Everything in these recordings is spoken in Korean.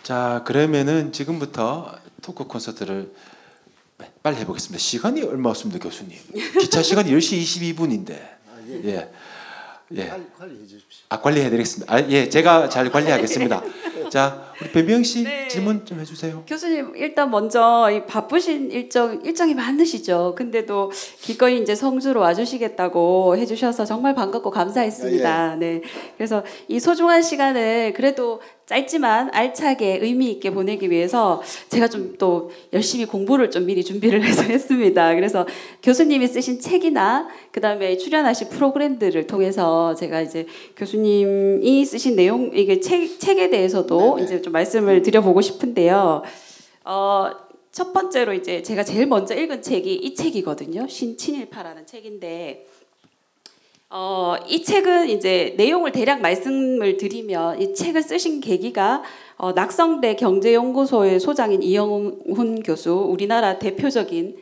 자, 그러면은 지금부터 토크 콘서트를 빨리 해보겠습니다. 시간이 얼마 없습니다, 교수님. 기차 시간이 10시 22분인데. 예. 예. 관리해 주십시오. 관리해드리겠습니다. 예, 제가 잘 관리하겠습니다. 자, 우리 변비영 씨 네. 질문 좀 해주세요. 교수님 일단 먼저 이 바쁘신 일정이 많으시죠. 근데도 기꺼이 이제 성주로 와주시겠다고 해주셔서 정말 반갑고 감사했습니다. 네, 그래서 이 소중한 시간을 그래도 짧지만 알차게 의미 있게 보내기 위해서 제가 좀 또 열심히 공부를 좀 미리 준비를 해서 했습니다. 그래서 교수님이 쓰신 책이나 그다음에 출연하신 프로그램들을 통해서 제가 이제 교수님이 쓰신 내용 이게 책에 대해서도 네네. 이제 좀 말씀을 드려보고 싶은데요. 첫 번째로 이제 제가 제일 먼저 읽은 책이 이 책이거든요. 신친일파라는 책인데. 이 책은 이제 내용을 대략 말씀을 드리면 이 책을 쓰신 계기가 낙성대 경제연구소의 소장인 이영훈 교수, 우리나라 대표적인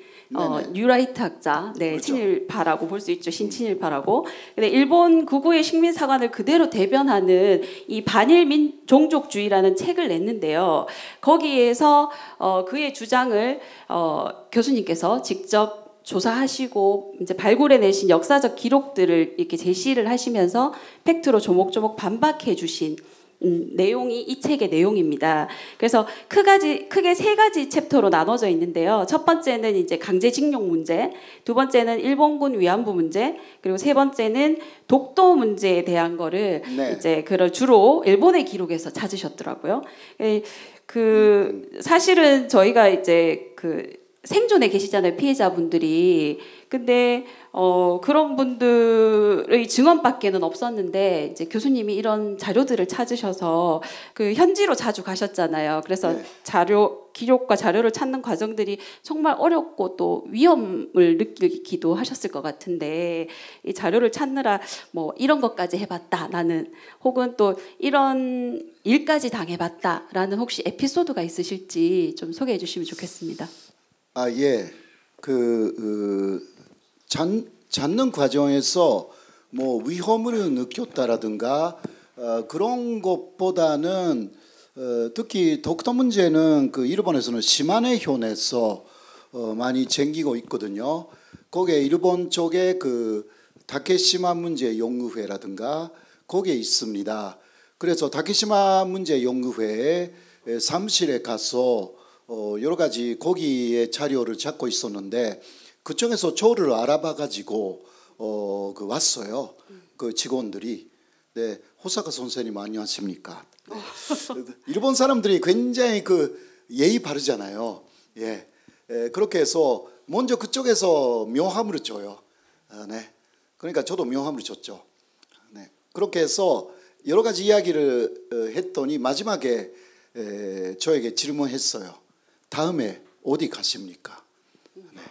뉴라이트 학자, 네, 그렇죠. 친일파라고 볼 수 있죠. 신친일파라고. 근데 일본 극우의 식민사관을 그대로 대변하는 이 반일 종족주의라는 책을 냈는데요. 거기에서 그의 주장을 교수님께서 직접 조사하시고 이제 발굴해내신 역사적 기록들을 이렇게 제시를 하시면서 팩트로 조목조목 반박해 주신 내용이 이 책의 내용입니다. 그래서 크게 세 가지 챕터로 나눠져 있는데요. 첫 번째는 이제 강제징용 문제, 두 번째는 일본군 위안부 문제, 그리고 세 번째는 독도 문제에 대한 거를 이제 그걸 주로 일본의 기록에서 찾으셨더라고요. 사실은 저희가 이제 생존에 계시잖아요, 피해자분들이. 근데 그런 분들의 증언밖에는 없었는데 이제 교수님이 이런 자료들을 찾으셔서 현지로 자주 가셨잖아요. 그래서 기록과 자료를 찾는 과정들이 정말 어렵고 또 위험을 느끼기도 하셨을 것 같은데 이 자료를 찾느라 뭐 이런 것까지 해봤다 나는, 혹은 또 이런 일까지 당해봤다라는 혹시 에피소드가 있으실지 좀 소개해 주시면 좋겠습니다. 예. 찾는 과정에서 뭐 위험을 느꼈다라든가 그런 것보다는 특히 독도 문제는 일본에서는 시마네현에서 많이 챙기고 있거든요. 거기에 일본 쪽에 다케시마 문제 연구회라든가 거기에 있습니다. 그래서 다케시마 문제 연구회에 사무실에 가서 여러 가지 거기에 자료를 찾고 있었는데 그쪽에서 저를 알아봐 가지고 왔어요. 직원들이. 네, 호사카 선생님 안녕하십니까? 네. 일본 사람들이 굉장히 예의 바르잖아요. 예. 그렇게 해서 먼저 그쪽에서 명함을 줘요. 네. 그러니까 저도 명함을 줬죠. 네. 그렇게 해서 여러 가지 이야기를 했더니 마지막에 저에게 질문했어요. 다음에 어디 가십니까? 네.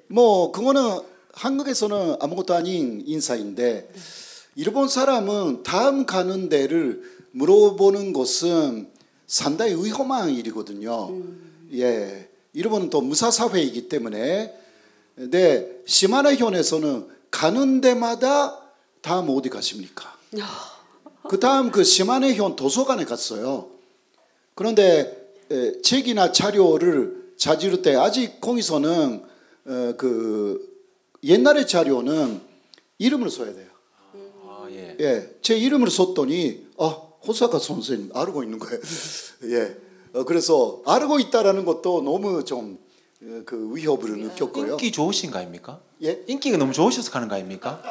뭐 그거는 한국에서는 아무것도 아닌 인사인데 일본 사람은 다음 가는 데를 물어보는 것은 상당히 위험한 일이거든요. 예, 일본은 또 무사사회이기 때문에. 근데 시마네현에서는 가는 데마다 다음 어디 가십니까? 그 다음 시마네현 도서관에 갔어요. 그런데 책이나 자료를 찾을 때 아직 거기서는 옛날의 자료는 이름을 써야 돼요. 예. 예, 제 이름을 썼더니 호사카 선생님 알고 있는 거예요. 예, 그래서 알고 있다라는 것도 너무 좀 위협을 느꼈고요. 인기 좋으신 거 아닙니까? 예, 인기가 너무 좋으셔서 가는 거 아닙니까?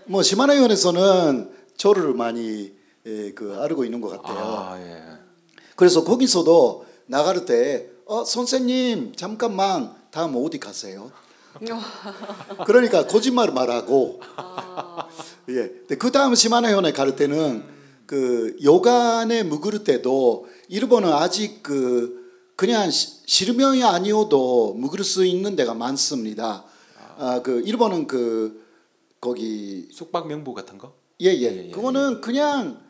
뭐 시마네현에서는 저를 많이 알고 있는 것 같아요. 예. 그래서 거기서도 나갈 때 선생님 잠깐만 다음 어디 가세요? 그러니까 거짓말 말하고 예. 그 다음 시마네현에 갈 때는 여관에 묵을 때도 일본은 아직 그냥 실명이 아니어도 묵을 수 있는 데가 많습니다. 일본은 거기 숙박 명부 같은 거? 예. 그거는 그냥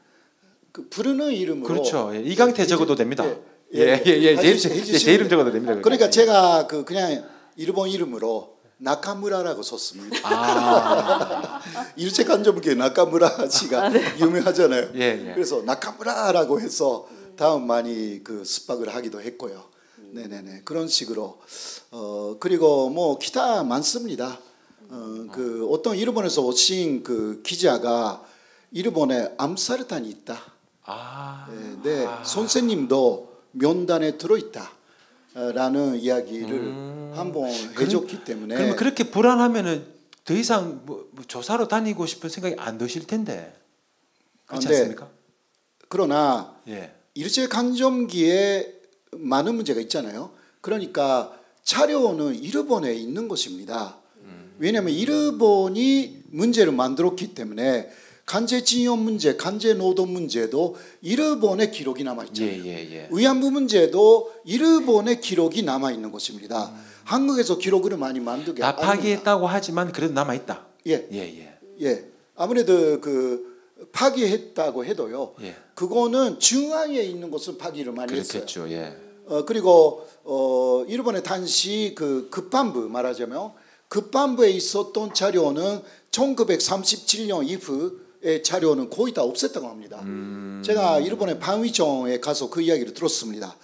부르는 이름으로. 그렇죠. 예. 이강태 적어도 됩니다. 예. 제 이름 적어도 됩니다. 그러니까 제가 그냥 일본 이름으로 나카무라라고 썼습니다. 일제 간접기 나카무라 씨가 유명하잖아요. 예. 그래서 나카무라라고 해서 다음 많이 그 습박을 하기도 했고요. 네네네 그런 식으로 그리고 뭐 기타 많습니다. 그 어떤 일본에서 오신 그 기자가 일본에 암살탄이 있다. 네, 선생님도 면단에 들어있다라는 이야기를 한번 해줬기 때문에. 그러면 그렇게 불안하면은 더 이상 뭐 조사로 다니고 싶은 생각이 안 드실 텐데 그렇지 않습니까? 그러나 예. 일제 강점기에 많은 문제가 있잖아요. 그러니까 자료는 일본에 있는 것입니다. 왜냐하면 일본이 문제를 만들었기 때문에 간제징용 문제, 간제노동 문제도 일본의 기록이 남아있잖아요. 위안부 문제도 일본의 기록이 남아있는 것입니다. 한국에서 기록을 많이 만들게 다 파기했다고 하지만 그래도 남아있다. 예. 아무래도 그 파기했다고 해도요. 그거는 중앙에 있는 것은 파기를 많이 그렇겠죠. 했어요. 그리고 일본의 당시 그 급반부 말하자면 급반부에 있었던 자료는 1937년 이후의 자료는 거의 다 없앴다고 합니다. 제가 일본의 방위청에 가서 그 이야기를 들었습니다.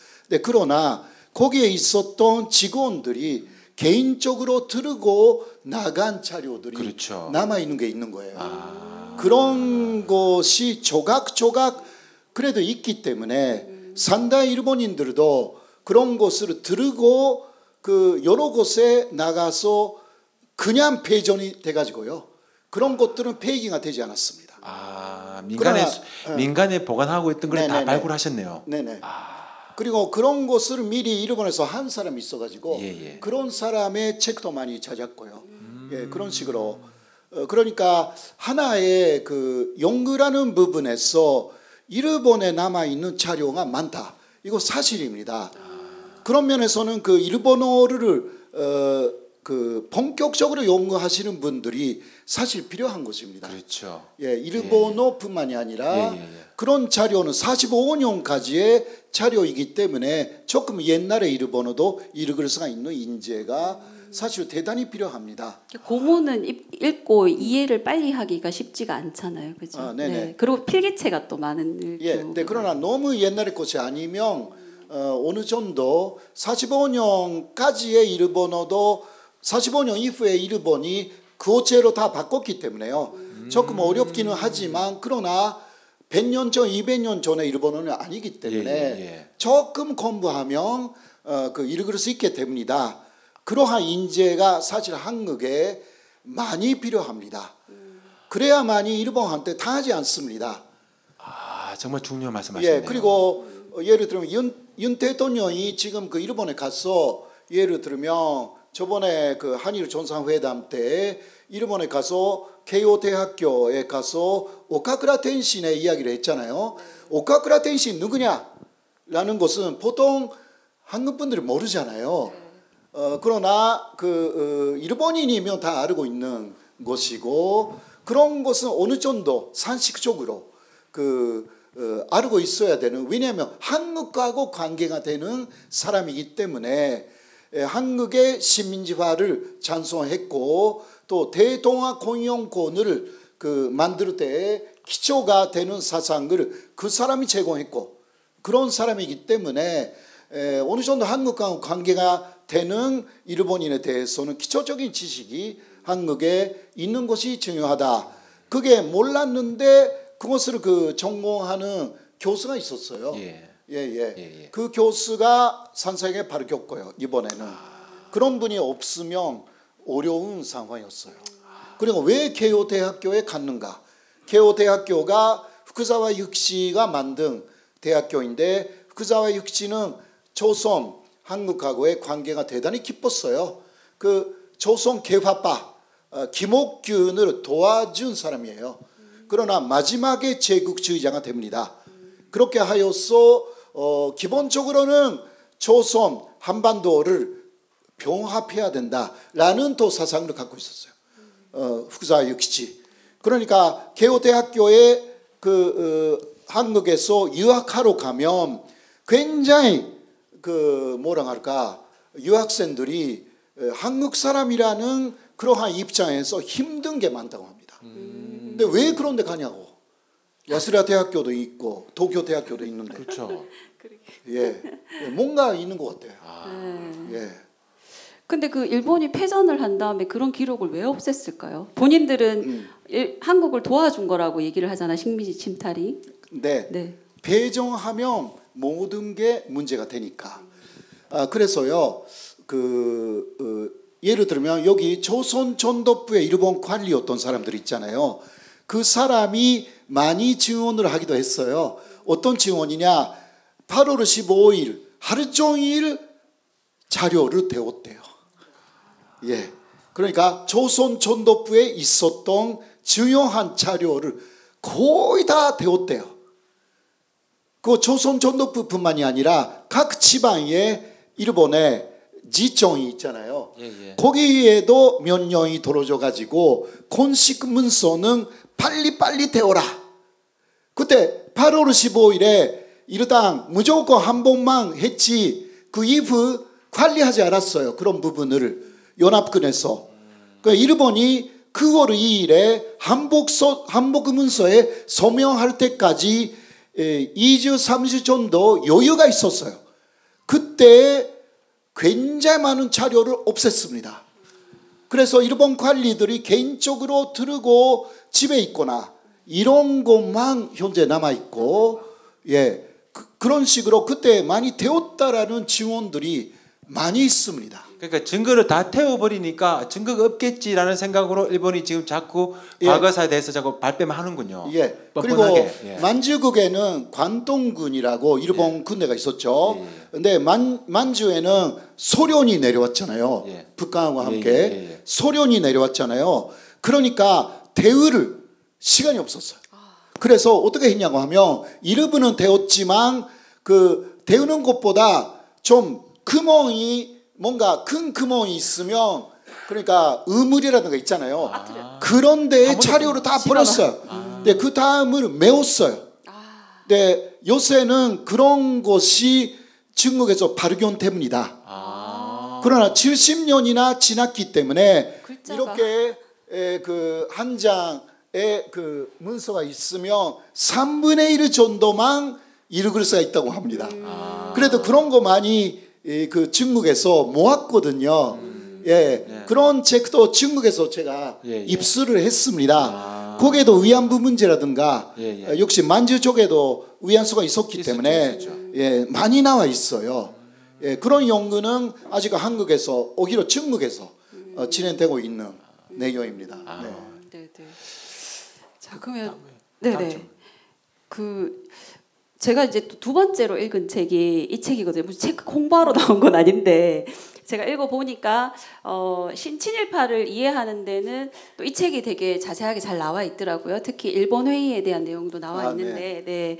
그러나 거기에 있었던 직원들이 개인적으로 들고 나간 자료들이 그렇죠. 남아있는 게 있는 거예요. 그런 것이 조각조각 그래도 있기 때문에 산다 일본인들도 그런 것을 들고 그 여러 곳에 나가서 그냥 폐전이 돼가지고요. 그런 것들은 폐기가 되지 않았습니다. 민간에 보관하고 있던 걸 다 발굴하셨네요. 네네. 그리고 그런 것을 미리 일본에서 한 사람이 있어가지고 그런 사람의 책도 많이 찾았고요. 그런 식으로 그러니까 하나의 그 연구라는 부분에서 일본에 남아 있는 자료가 많다. 이거 사실입니다. 그런 면에서는 그 일본어를 그 본격적으로 연구하시는 분들이 사실 필요한 것입니다. 그렇죠. 일본어뿐만이 아니라 그런 자료는 45년까지의 자료이기 때문에 조금 옛날의 일본어도 읽을 수가 있는 인재가 사실 대단히 필요합니다. 고문은 읽고 이해를 빨리 하기가 쉽지가 않잖아요, 그렇죠? 네. 그리고 필기체가 또 많은 그러나 너무 옛날의 것이 아니면 어느 정도 45년까지의 일본어도 45년 이후의 일본이 그어체로 다 바꿨기 때문에요. 조금 어렵기는 하지만 그러나 100년 전, 200년 전의 일본어는 아니기 때문에 조금 공부하면 그 읽을 수 있게 됩니다. 그러한 인재가 사실 한국에 많이 필요합니다. 그래야만이 일본한테 당하지 않습니다. 정말 중요한 말씀하시네요. 그리고 예를 들면 윤 대통령이 지금 그 일본에 가서 예를 들면 저번에 그 한일 정상회담 때 일본에 가서 케이오 대학교에 가서 오카쿠라 텐신의 이야기를 했잖아요. 오카쿠라 텐신 누구냐라는 것은 보통 한국 분들이 모르잖아요. 그러나 그 일본인이면 다 알고 있는 것이고 그런 것은 어느 정도 상식적으로 알고 있어야 되는 왜냐하면 한국하고 관계가 되는 사람이기 때문에 한국의 식민지화를 찬성했고 또 대동아 공영권을 만들 때 기초가 되는 사상을 그 사람이 제공했고 그런 사람이기 때문에 어느 정도 한국과 관계가 되는 일본인에 대해서는 기초적인 지식이 한국에 있는 것이 중요하다. 그게 몰랐는데 그것을 전공하는 교수가 있었어요. 그 교수가 산사에게 바뀌었고요. 이번에는 그런 분이 없으면 어려운 상황이었어요. 그리고 왜 케이오 대학교에 갔는가? 케이오 대학교가 후쿠자와 육시가 만든 대학교인데 후쿠자와 육시는 조선 한국하고의 관계가 대단히 깊었어요. 그 조선 개화파 김옥균을 도와준 사람이에요. 그러나 마지막에 제국주의자가 됩니다. 그렇게 하여서 기본적으로는 조선 한반도를 병합해야 된다라는 또 사상을 갖고 있었어요. 후쿠자와 육시. 그러니까 개호대학교에 한국에서 유학하러 가면 굉장히 뭐라 할까 유학생들이 한국 사람이라는 그러한 입장에서 힘든 게 많다고 합니다. 근데 왜 그런 데 가냐고. 야스라 대학교도 있고 도쿄 대학교도 있는데. 그렇죠. 예, 뭔가 있는 것 같아요. 예. 근데 그 일본이 패전을 한 다음에 그런 기록을 왜 없앴을까요? 본인들은 한국을 도와준 거라고 얘기를 하잖아, 식민지 침탈이. 네. 네. 배정하면 모든 게 문제가 되니까. 그래서요, 예를 들면 여기 조선 전도부의 일본 관리였던 사람들 있잖아요. 그 사람이 많이 증언을 하기도 했어요. 어떤 증언이냐? 8월 15일 하루 종일 자료를 배웠대요. 예. 그러니까 조선 전도부에 있었던 중요한 자료를 거의 다 배웠대요. 그 조선 전도부뿐만이 아니라 각 지방에 일본의 지청이 있잖아요. 예. 거기에도 명령이 들어져 가지고 공식 문서는 빨리 태워라. 그때 8월 15일에 일당 무조건 한 번만 했지 그 이후 관리하지 않았어요. 그런 부분을 연합군에서. 그러니까 일본이 9월 2일에 한복 문서에 서명할 때까지 2주 3주 정도 여유가 있었어요. 그때 굉장히 많은 자료를 없앴습니다. 그래서 일본 관리들이 개인적으로 들고 집에 있거나 이런 것만 현재 남아있고, 예, 그런 식으로 그때 많이 되었다라는 증언들이 많이 있습니다. 그러니까 증거를 다 태워버리니까 증거가 없겠지라는 생각으로 일본이 지금 자꾸 과거사에 대해서 자꾸 발뺌하는군요. 예. 뻔뻔하게. 그리고 예. 만주국에는 관동군이라고 일본 군대가 있었죠. 근데 만주에는 소련이 내려왔잖아요. 북한과 함께 소련이 내려왔잖아요. 그러니까 대우를 시간이 없었어요. 그래서 어떻게 했냐고 하면 일부는 데웠지만 그 데우는 것보다 좀 구멍이 뭔가 큰 구멍이 있으면 그러니까 우물이라든가 있잖아요. 그런 데에 자료를 다 버렸어요. 근데 그 다음을 메웠어요. 근데 요새는 그런 것이 중국에서 발견됩니다. 그러나 70년이나 지났기 때문에 글자가. 이렇게 그 한 장의 그 문서가 있으면 3분의 1 정도만 읽을 수가 있다고 합니다. 그래도 그런 거 많이 그 중국에서 모았거든요. 예, 그런 책도 중국에서 제가 입수를 했습니다. 거기에도 위안부 문제라든가 역시 만주 쪽에도 위안수가 있었기 때문에 예, 많이 나와 있어요. 예, 그런 연구는 아직 한국에서 오히려 중국에서 진행되고 있는 내용입니다. 네. 자, 그러면 네네. 제가 이제 또 두 번째로 읽은 책이 이 책이거든요. 무슨 책 홍보하러 나온 건 아닌데 제가 읽어보니까 신친일파를 이해하는 데는 또 이 책이 되게 자세하게 잘 나와 있더라고요. 특히 일본 회의에 대한 내용도 나와 있는데 네.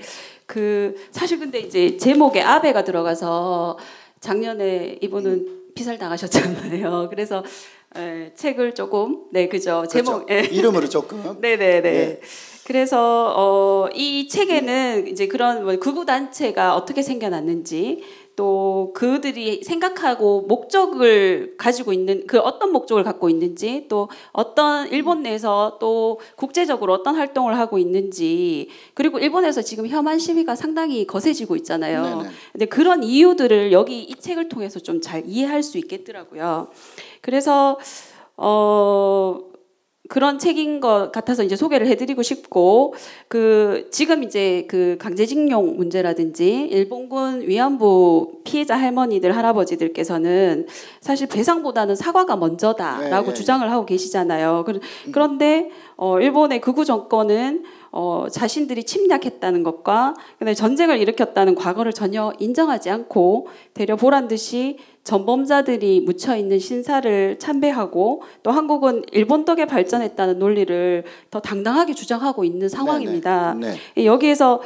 사실 근데 이제 제목에 아베가 들어가서 작년에 이분은 피살 당하셨잖아요. 그래서 책을 조금 그죠. 제목 그렇죠. 이름으로 조금 네네네. 예. 그래서 이 책에는 이제 그런 극우 단체가 어떻게 생겨났는지 또 그들이 생각하고 목적을 가지고 있는 어떤 목적을 갖고 있는지 또 어떤 일본 내에서 또 국제적으로 어떤 활동을 하고 있는지 그리고 일본에서 지금 혐한 시위가 상당히 거세지고 있잖아요. 네네. 근데 그런 이유들을 여기 이 책을 통해서 좀 잘 이해할 수 있겠더라고요. 그래서 그런 책인 것 같아서 이제 소개를 해드리고 싶고 지금 이제 강제징용 문제라든지 일본군 위안부 피해자 할머니들 할아버지들께서는 사실 배상보다는 사과가 먼저다라고 주장을 하고 계시잖아요. 그런데 일본의 극우 정권은 자신들이 침략했다는 것과 그다음에 전쟁을 일으켰다는 과거를 전혀 인정하지 않고 되려 보란 듯이 전범자들이 묻혀 있는 신사를 참배하고 또 한국은 일본 덕에 발전했다는 논리를 더 당당하게 주장하고 있는 상황입니다. 여기에서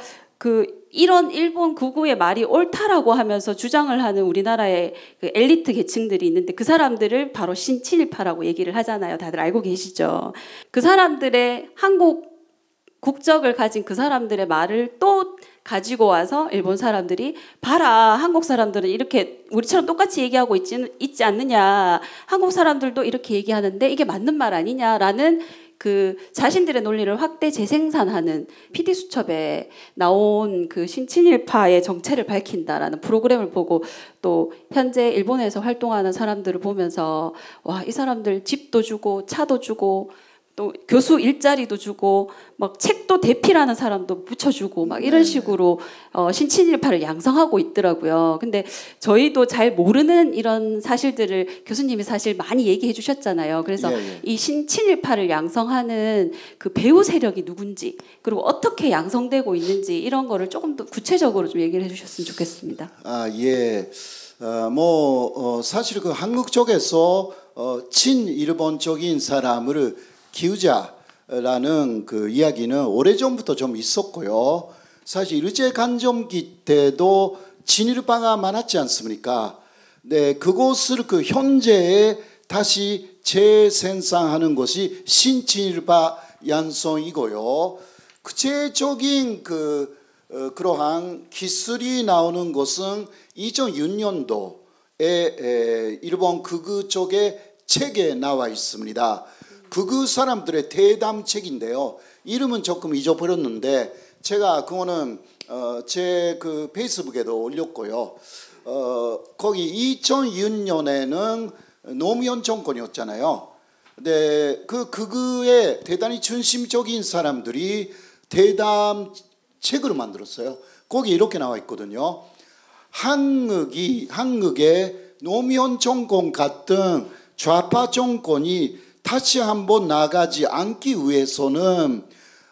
이런 일본 극우의 말이 옳다라고 하면서 주장을 하는 우리나라의 엘리트 계층들이 있는데 그 사람들을 바로 신친일파라고 얘기를 하잖아요. 다들 알고 계시죠? 그 사람들의 한국 국적을 가진 그 사람들의 말을 또 가지고 와서 일본 사람들이 봐라 한국 사람들은 이렇게 우리처럼 똑같이 얘기하고 있지 않느냐 한국 사람들도 이렇게 얘기하는데 이게 맞는 말 아니냐라는 그 자신들의 논리를 확대 재생산하는 PD 수첩에 나온 그 신친일파의 정체를 밝힌다라는 프로그램을 보고 또 현재 일본에서 활동하는 사람들을 보면서 와, 이 사람들 집도 주고 차도 주고 또 교수 일자리도 주고 막 책도 대필하는 사람도 붙여주고 막 이런 식으로 신친일파를 양성하고 있더라고요. 근데 저희도 잘 모르는 이런 사실들을 교수님이 사실 많이 얘기해 주셨잖아요. 그래서 이 신친일파를 양성하는 그 배후 세력이 누군지 그리고 어떻게 양성되고 있는지 이런 거를 조금 더 구체적으로 좀 얘기를 해주셨으면 좋겠습니다. 아, 예. 사실 그 한국 쪽에서 친일본적인 사람을 키우자라는 그 이야기는 오래전부터 좀 있었고요. 사실 일제강점기 때도 친일파가 많았지 않습니까? 네, 그것을 그 현재에 다시 재생산하는 것이 신친일파 양성이고요. 구체적인 그러한 기술이 나오는 것은 2006년도에 일본 극우 쪽의 책에 나와 있습니다. 극우 사람들의 대담책인데요. 이름은 조금 잊어버렸는데 제가 그거는 제 그 페이스북에도 올렸고요. 거기 2006년에는 노무현 정권이었잖아요. 근데 그 극우의 대단히 중심적인 사람들이 대담책을 만들었어요. 거기 이렇게 나와 있거든요. 한국의 노무현 정권 같은 좌파 정권이 다시 한번 나가지 않기 위해서는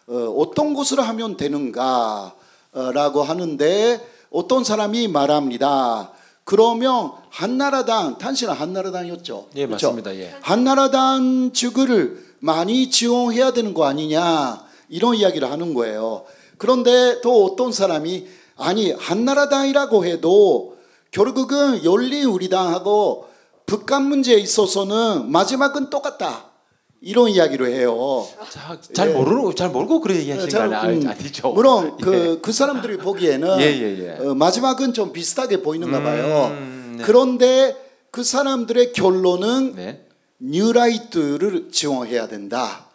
어떤 것을 하면 되는가라고 하는데 어떤 사람이 말합니다. 그러면 한나라당, 당신은 한나라당이었죠? 예, 그렇죠? 맞습니다. 예. 한나라당 측을 많이 지원해야 되는 거 아니냐 이런 이야기를 하는 거예요. 그런데 또 어떤 사람이 아니 한나라당이라고 해도 결국은 열린우리당하고 북한 문제에 있어서는 마지막은 똑같다. 이런 이야기를 해요. 잘 모르고 그래 얘기하시는 거 아니죠? 물론 그 사람들이 보기에는 마지막은 좀 비슷하게 보이는가 봐요. 네. 그런데 그 사람들의 결론은 네. 뉴라이트를 지원해야 된다.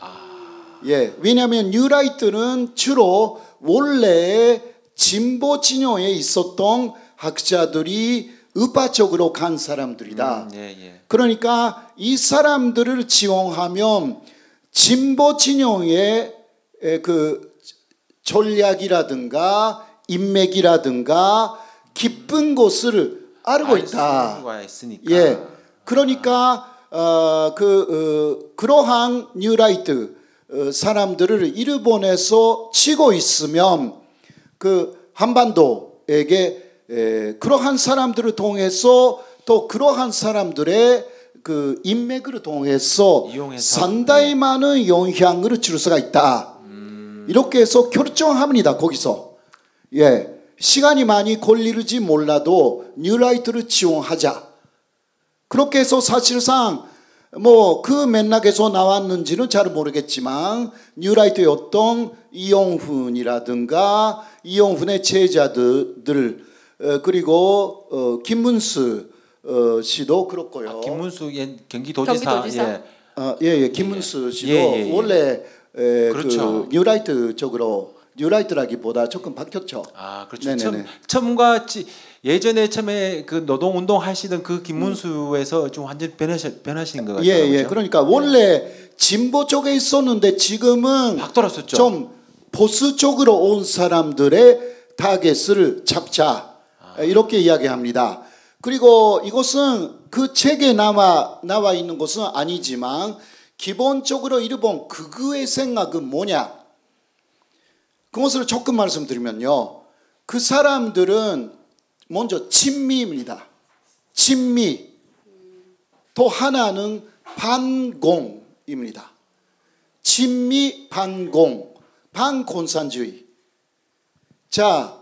예, 왜냐하면 뉴라이트는 주로 원래 진보 진영에 있었던 학자들이 우파 쪽으로 간 사람들이다. 그러니까 이 사람들을 지원하면 진보 진영의 그 전략이라든가 인맥이라든가 깊은 것을 알고 있다. 예, 그러니까 그러한 뉴라이트 사람들을 일본에서 치고 있으면 그 한반도에게 그러한 사람들을 통해서 또 그러한 사람들의 그 인맥을 통해서 상당히 많은 영향을 줄 수가 있다. 이렇게 해서 결정합니다. 거기서 예, 시간이 많이 걸릴지 몰라도 뉴라이트를 지원하자. 그렇게 해서 사실상 뭐 그 맥락에서 나왔는지는 잘 모르겠지만 뉴라이트의 어떤 이용훈이라든가 이용훈의 제자들 그리고 김문수 씨도 그렇고요. 김문수 경기도지사. 예. 김문수 씨도 원래 그렇죠. 그 뉴라이트 쪽으로 뉴라이트라기보다 조금 바뀌었죠. 아, 그렇죠. 처음과 예전에 처음에 그 노동운동 하시던 그 김문수에서 좀 완전 변하신 것 같아요. 예. 그러니까 원래 진보 쪽에 있었는데 지금은 확 돌았었죠. 좀 보수 쪽으로 온 사람들의 타겟을 잡자. 이렇게 이야기합니다. 그리고 이것은 그 책에 나와 있는 것은 아니지만 기본적으로 일본 극우의 생각은 뭐냐? 그것을 조금 말씀드리면요. 그 사람들은 먼저 친미입니다. 친미. 또 하나는 반공입니다. 친미, 반공, 반공산주의. 자,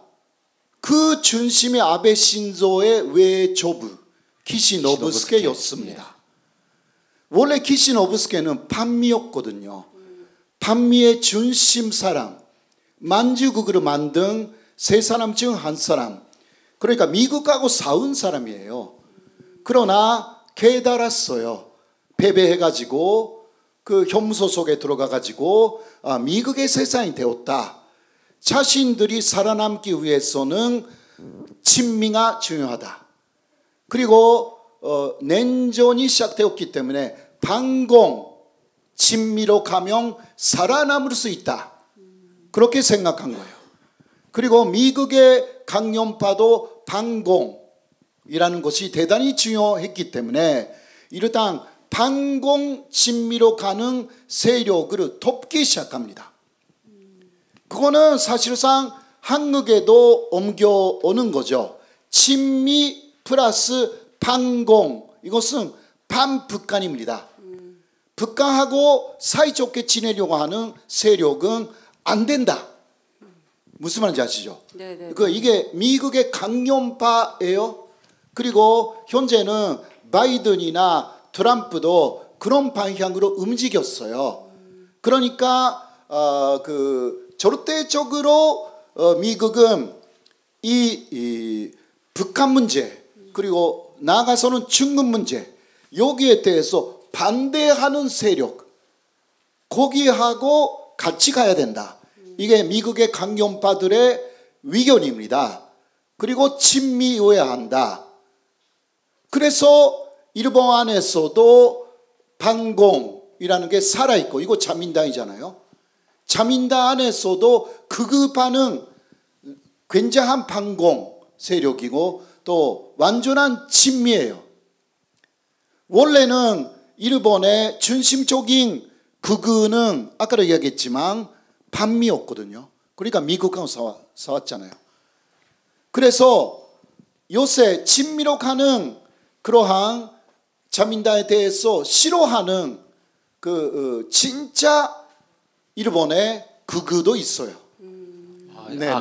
그 중심이 아베 신조의 외조부 키시노부스케였습니다. 원래 키시노부스케는 반미였거든요. 반미의 중심 사람, 만주국으로 만든 세 사람 중 한 사람. 그러니까 미국하고 싸운 사람이에요. 그러나 깨달았어요. 패배해가지고 그 형무소 속에 들어가 가지고 미국의 세상이 되었다. 자신들이 살아남기 위해서는 친미가 중요하다. 그리고 냉전이 시작되었기 때문에 반공, 친미로 가면 살아남을 수 있다. 그렇게 생각한 거예요. 그리고 미국의 강연파도 반공이라는 것이 대단히 중요했기 때문에 일단 반공 친미로 가는 세력을 돕기 시작합니다. 그거는 사실상 한국에도 옮겨오는 거죠. 친미 플러스 반공, 이것은 반북한입니다. 북한하고 사이좋게 지내려고 하는 세력은 안 된다. 무슨 말인지 아시죠? 네네. 이게 미국의 강연파예요. 그리고 현재는 바이든이나 트럼프도 그런 방향으로 움직였어요. 그러니까 절대적으로 미국은 이 북한 문제, 그리고 나아가서는 중국 문제, 여기에 대해서 반대하는 세력, 거기하고 같이 가야 된다. 이게 미국의 강연파들의 위견입니다. 그리고 친미여야 한다. 그래서 일본 안에서도 반공이라는 게 살아있고, 이거 자민당이잖아요. 자민당 안에서도 극우파는 굉장한 반공 세력이고 또 완전한 친미예요. 원래는 일본의 중심적인 극우는 아까도 이야기했지만 반미였거든요. 그러니까 미국하고 싸웠잖아요. 그래서 요새 친미로 가는 그러한 자민당에 대해서 싫어하는 진짜 일본의 극우도 있어요.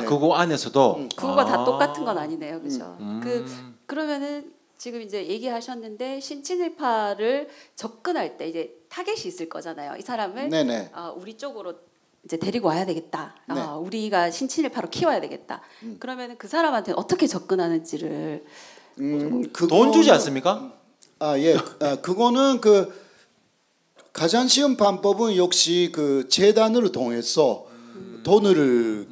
그거 안에서도 그거가 다 똑같은 건 아니네요, 그죠? 그러면은 지금 이제 얘기하셨는데 신친일파를 접근할 때 이제 타겟이 있을 거잖아요. 이 사람을 우리 쪽으로 이제 데리고 와야 되겠다. 네. 우리가 신친일파로 키워야 되겠다. 그러면은 그 사람한테 어떻게 접근하는지를 돈 주지 않습니까? 예. 그거는 가장 쉬운 방법은 역시 재단을 통해서 돈을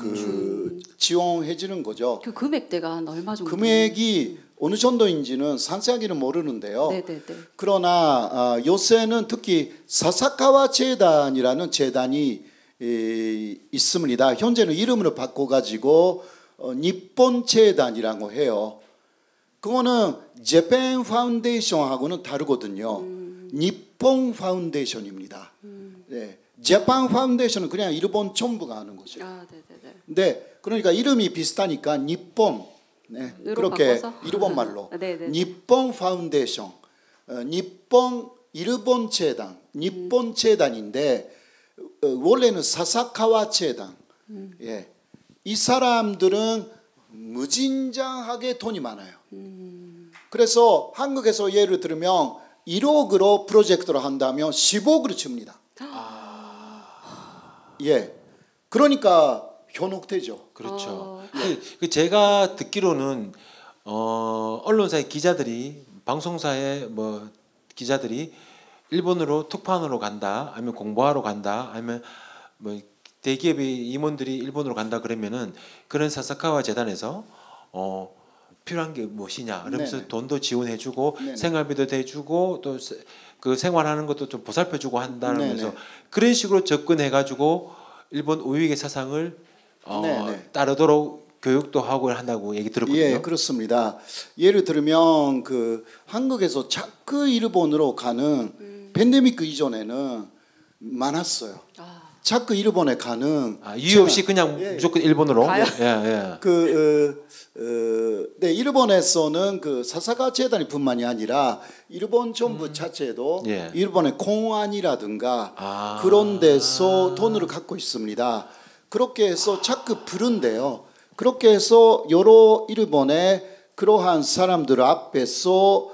지원해 주는 거죠. 그 금액대가 한 얼마 정도? 금액이 어느 정도인지는 상세하게는 모르는데요. 네네네. 그러나 요새는 특히 사사카와 재단이라는 재단이 있습니다. 현재는 이름을 바꿔가지고 니폰 재단이라고 해요. 그거는 재팬 파운데이션하고는 다르거든요. 니폰 파운데이션입니다. 네. 재팬 파운데이션은 그냥 일본 정부가 하는 거죠. 네네네. 네, 그러니까 이름이 비슷하니까 니폰, 네, 그렇게 바꿔서? 일본 말로 네네네. 니폰 파운데이션, 니폰 일본 재단, 니폰 재단인데 원래는 사사카와 재단. 예, 이 사람들은 무진장하게 돈이 많아요. 그래서 한국에서 예를 들면 1억으로 프로젝트를 한다면 10억으로 줍니다. 예, 그러니까 현혹되죠. 그렇죠. 제가 듣기로는 언론사의 기자들이, 방송사의 기자들이 일본으로 특파원으로 간다, 아니면 공부하러 간다, 아니면 대기업의 임원들이 일본으로 간다 그러면은 그런 사사카와 재단에서 필요한 게 무엇이냐 그러면서 네네. 돈도 지원해주고 네네. 생활비도 대주고 또 그 생활하는 것도 좀 보살펴주고 한다면서 네네. 그런 식으로 접근해가지고 일본 우익의 사상을 네네. 따르도록 교육도 하고 한다고 얘기 들었거든요. 예, 그렇습니다. 예를 들면 한국에서 자꾸 일본으로 가는 팬데믹 이전에는 많았어요. 자꾸 일본에 가는 이유 없이 그냥 예. 무조건 일본으로. 가요? 예. 네, 일본에서는 사사카 재단뿐만이 아니라 일본 정부 자체도 예. 일본의 공안이라든가 그런 데서 돈을 갖고 있습니다. 그렇게 해서 자꾸 부른대요. 그렇게 해서 여러 일본의 그러한 사람들 앞에서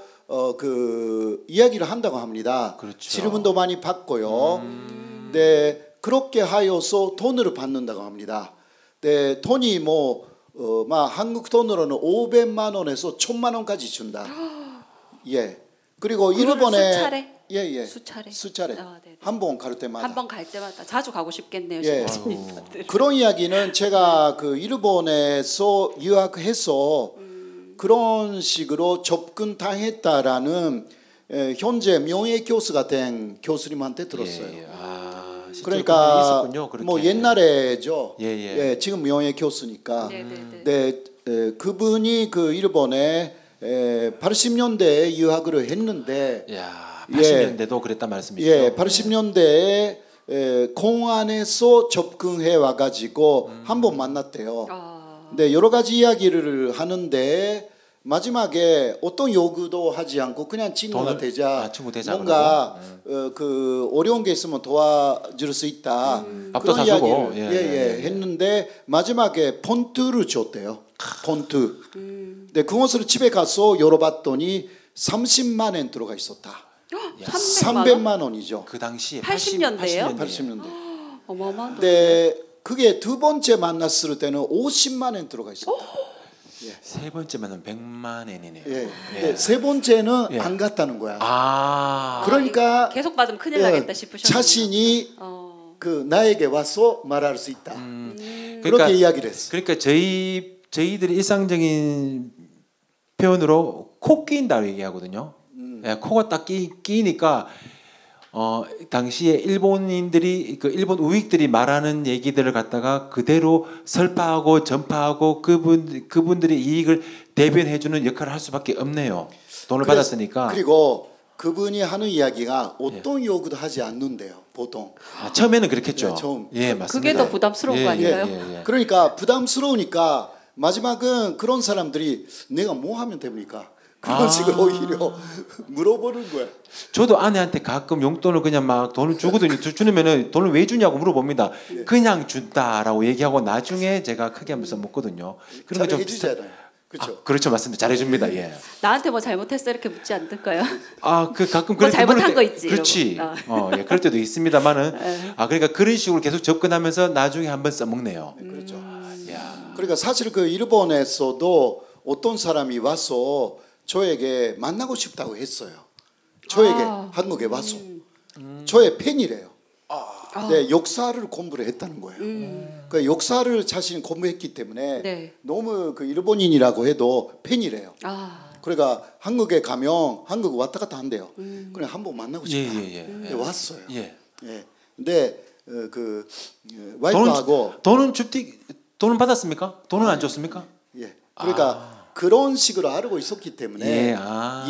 이야기를 한다고 합니다. 그렇죠. 질문도 많이 받고요. 네, 그렇게 하여서 돈을 받는다고 합니다. 네, 돈이 한국 돈으로는 500만 원에서 1,000만 원까지 준다. 예. 그리고 일본의 수차례? 예. 수차례. 수차례. 네네. 한 번 갈 때마다. 한 번 갈 때마다 자주 가고 싶겠네요. 예. 신부님들. 그런 이야기는 제가 그 일본에서 유학해서 그런 식으로 접근당했다라는 현재 명예교수가 된 교수님한테 들었어요. 예, 예. 아, 실제로 그러니까 있었군요, 그렇게. 뭐 옛날에죠. 예, 예. 지금 명예교수니까. 네네네. 네, 그분이 그 일본에 80년대에 유학을 했는데 야, 80년대도 그랬단 말씀이시죠? 예, 80년대에 공안에서 접근해 와가지고 한번 만났대요. 근데 여러 가지 이야기를 하는데 마지막에 어떤 요구도 하지 않고 그냥 친구가 되자, 친구 되자 뭔가 그 어려운 게 있으면 도와줄 수 있다. 밥도 그런 사주고. 이야기를 했는데 마지막에 폰트를 줬대요. 폰트. 근데 그것을 집에 가서 열어봤더니 30만 엔 들어가 있었다. 300만 원이죠. 그 당시에 80년대예요? 80년대. 어마어마한 돈. 근데 그게 두 번째 만났을 때는 50만 엔 들어가 있었다. 세 번째 만나면 100만 엔이네요. 예. 근데 세 번째는 예. 안 갔다는 거야. 아, 그러니까 계속 받으면 큰일 나겠다 싶으셨어요. 자신이 그 나에게 와서 말할 수 있다. 그러니까, 그렇게 이야기를 했어. 그러니까 저희들이 일상적인 표현으로 코 끼인다고 얘기하거든요. 예, 코가 딱 끼니까 당시에 일본인들이 그 일본 우익들이 말하는 얘기들을 갖다가 그대로 설파하고 전파하고 그분들의 이익을 대변해주는 역할을 할 수밖에 없네요. 돈을 받았으니까. 그리고 그분이 하는 이야기가 어떤 요구도 하지 않는데요. 보통. 처음에는 그렇겠죠. 네, 처음. 예, 맞습니다. 그게 더 부담스러운 거 아닌가요? 그러니까 부담스러우니까 마지막은 그런 사람들이 내가 뭐 하면 됩니까? 그런 식으로 오히려 물어보는 거야. 저도 아내한테 가끔 용돈을 그냥 막 돈을 주거든요. 주면은 돈을 왜 주냐고 물어봅니다. 그냥 준다라고 얘기하고 나중에 제가 크게 하면서 먹거든요. 그런 거 좀 해주잖아요. 그렇죠. 그렇죠, 맞습니다. 잘해줍니다. 예. 나한테 뭐 잘못했어 이렇게 묻지 않을까요? 그 가끔 뭐 잘못한 거 있지. 그렇지. 이러고. 예, 그럴 때도 있습니다만은 그러니까 그런 식으로 계속 접근하면서 나중에 한번 써먹네요. 그렇죠. 야. 그러니까 사실 그 일본에서도 어떤 사람이 와서 저에게 만나고 싶다고 했어요. 저에게 한국에 와서 저의 팬이래요. 네, 역사를 공부를 했다는 거예요. 그 역사를 자신이 공부했기 때문에 네. 너무 그 일본인이라고 해도 팬이래요. 그러니까 한국에 가면 한국 왔다 갔다 한대요. 그래 한번 만나고 싶다. 네, 왔어요. 예. 예. 근데 그 와이프하고 돈은 받았습니까? 돈은 안 줬습니까? 예. 그러니까 그런 식으로 알고 있었기 때문에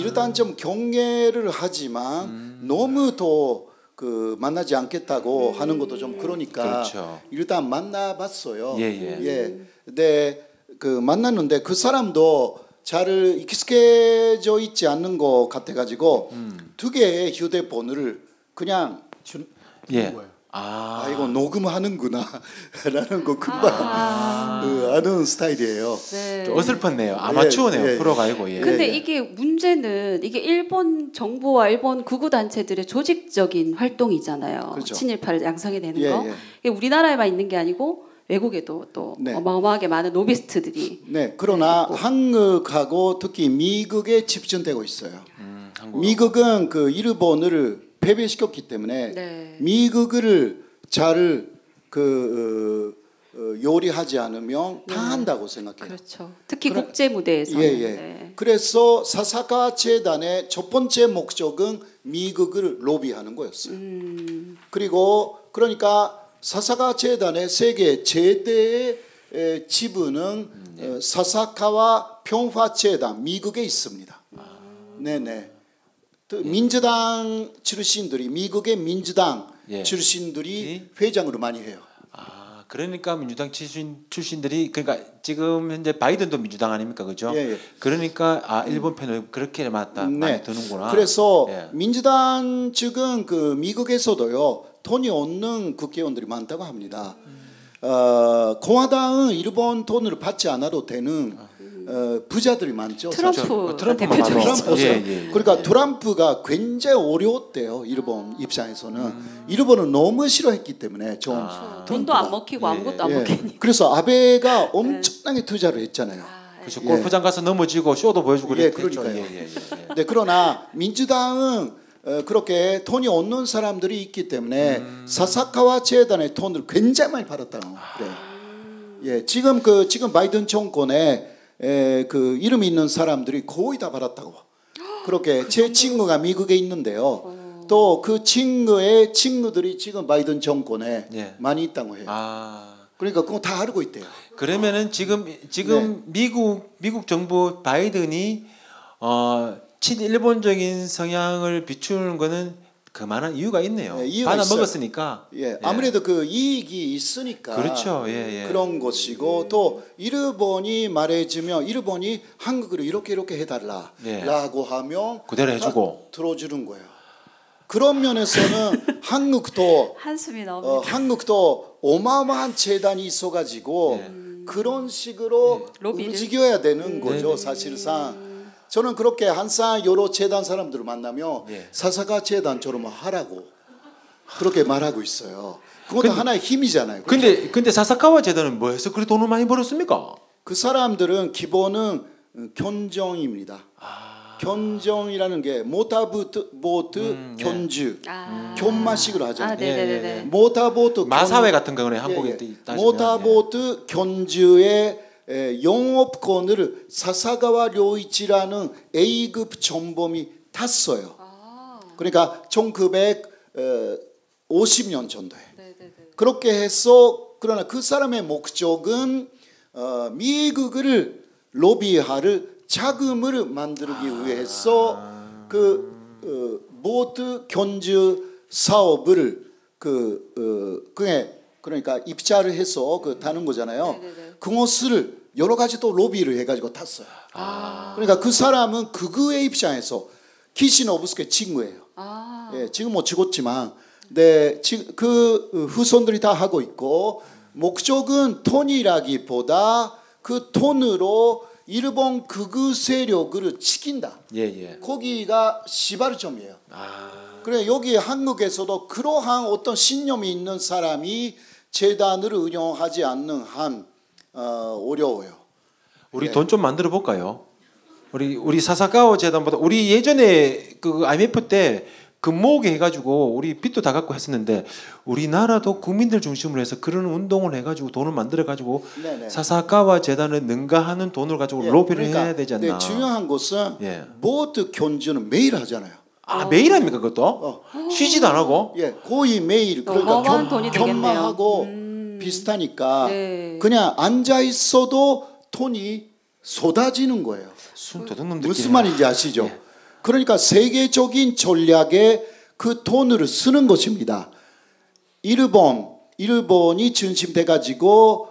일단 좀 경계를 하지만 너무 더 그 만나지 않겠다고 하는 것도 좀 그러니까 그렇죠. 일단 만나봤어요. 예. 근데 그 만났는데 그 사람도 잘 익숙해져 있지 않는 것 같아가지고 두 개의 휴대폰을 그냥 주는 거예요. 이거 녹음하는구나라는 거 금방 아는 스타일이에요. 네. 좀 어설펐네요. 아마추어네요. 프로가 아니고. 근데 이게 문제는 이게 일본 정부와 일본 극우 단체들의 조직적인 활동이잖아요. 그렇죠. 친일파를 양성해내는 거. 이게 우리나라에만 있는 게 아니고 외국에도 또 어마어마하게 많은 로비스트들이. 네. 그러나 한국하고 특히 미국에 집중되고 있어요. 미국은 그 일본을 패배시켰기 때문에 미국을 잘 요리하지 않으면 당한다고 생각해요. 그렇죠. 특히 국제 무대에서. 그래서 사사카 재단의 첫 번째 목적은 미국을 로비하는 거였어요. 그리고 그러니까 사사카 재단의 세계 최대의 지분은 사사카와 평화 재단 미국에 있습니다. 네네. 민주당 출신들이 미국의 민주당 출신들이 회장으로 많이 해요. 그러니까 민주당 출신들이 그러니까 지금 현재 바이든도 민주당 아닙니까, 그죠? 그러니까 일본 편을 그렇게 많이 드는구나. 그래서 민주당 측은 그 미국에서도요 돈이 없는 국회의원들이 많다고 합니다. 공화당은 일본 돈을 받지 않아도 되는 부자들이 많죠. 트럼프가 대표적이죠. 그러니까 트럼프가 굉장히 어려웠대요. 일본 입장에서는. 일본은 너무 싫어했기 때문에 돈도 안 먹히고 아무것도 안 먹히니. 그래서 아베가 엄청나게 투자를 했잖아요. 그렇죠. 골프장 가서 넘어지고 쇼도 보여주고 그러니까요. 네, 그러나 민주당은 그렇게 돈이 없는 사람들이 있기 때문에 사사카와 재단의 돈을 굉장히 많이 받았다고 그래요. 예, 지금 바이든 정권에 그 이름 있는 사람들이 거의 다 받았다고. 그렇게 제 친구가 미국에 있는데요. 또 그 친구의 친구들이 지금 바이든 정권에 예. 많이 있다고 해요. 그러니까 그거 다 알고 있대요. 그러면은 지금 미국 정부 바이든이 친일본적인 성향을 비추는 거는 그만한 이유가 있네요. 네, 이유가 받아 있어요. 먹었으니까. 예, 아무래도 그 이익이 있으니까 그렇죠. 예, 예. 그런 것이고 또 일본이 말해주면 일본이 한국으로 이렇게 해달라라고 예. 하면 그대로 해주고. 들어주는 거예요. 그런 면에서는 한국도 한숨이 나옵니다. 한국도 어마어마한 재단이 있어가지고 그런 식으로 로비를. 움직여야 되는 거죠. 사실상 저는 그렇게 항상 여러 재단 사람들을 만나면 사사카 재단처럼 하라고 그렇게 말하고 있어요. 그것도 하나의 힘이잖아요. 근데 사사카와 재단은 뭐해서 그렇게 돈을 많이 벌었습니까? 그 사람들은 기본은 견정입니다. 견정이라는 게 모터보트 견주 견마식으로 하잖아요. 네네네. 모터보트 마사회 같은 경우는 한국에 따지면 모터보트 견주의 영업권을 사사가와 료이치라는 A급 전범이 탔어요. 그러니까 1950년 정도에. 그렇게 해서 그러나 그 사람의 목적은 미국을 로비할 자금을 만들기 위해서 보트 견주 사업을 그러니까 입자를 해서 타는 거잖아요. 그것을 여러 가지 또 로비를 해가지고 탔어요. 그러니까 그 사람은 그의 입장에서 키시노부스케 친구예요. 예, 지금 뭐 죽었지만, 그 후손들이 다 하고 있고 목적은 돈이라기보다 그 돈으로 일본 극우 세력을 지킨다. 거기가 시발점이에요. 그래 여기 한국에서도 그러한 어떤 신념이 있는 사람이 재단을 운영하지 않는 한 어려워요. 우리 돈 좀 만들어 볼까요? 우리 사사카와 재단보다 우리 예전에 그 IMF 때 금모으게 해가지고 우리 빚도 다 갖고 했었는데 우리나라도 국민들 중심으로 해서 그런 운동을 해가지고 돈을 만들어가지고 사사카와 재단을 능가하는 돈을 가지고 로비를 그러니까, 해야 되지 않나. 중요한 것은 보트 견주는 매일 하잖아요. 매일 합니까 그것도? 쉬지도 안 하고? 거의 매일. 그러니까 견마하고 비슷하니까 그냥 앉아 있어도 돈이 쏟아지는 거예요. 무슨 말인지 아시죠? 그러니까 세계적인 전략에 그 돈을 쓰는 것입니다. 일본이 중심돼 가지고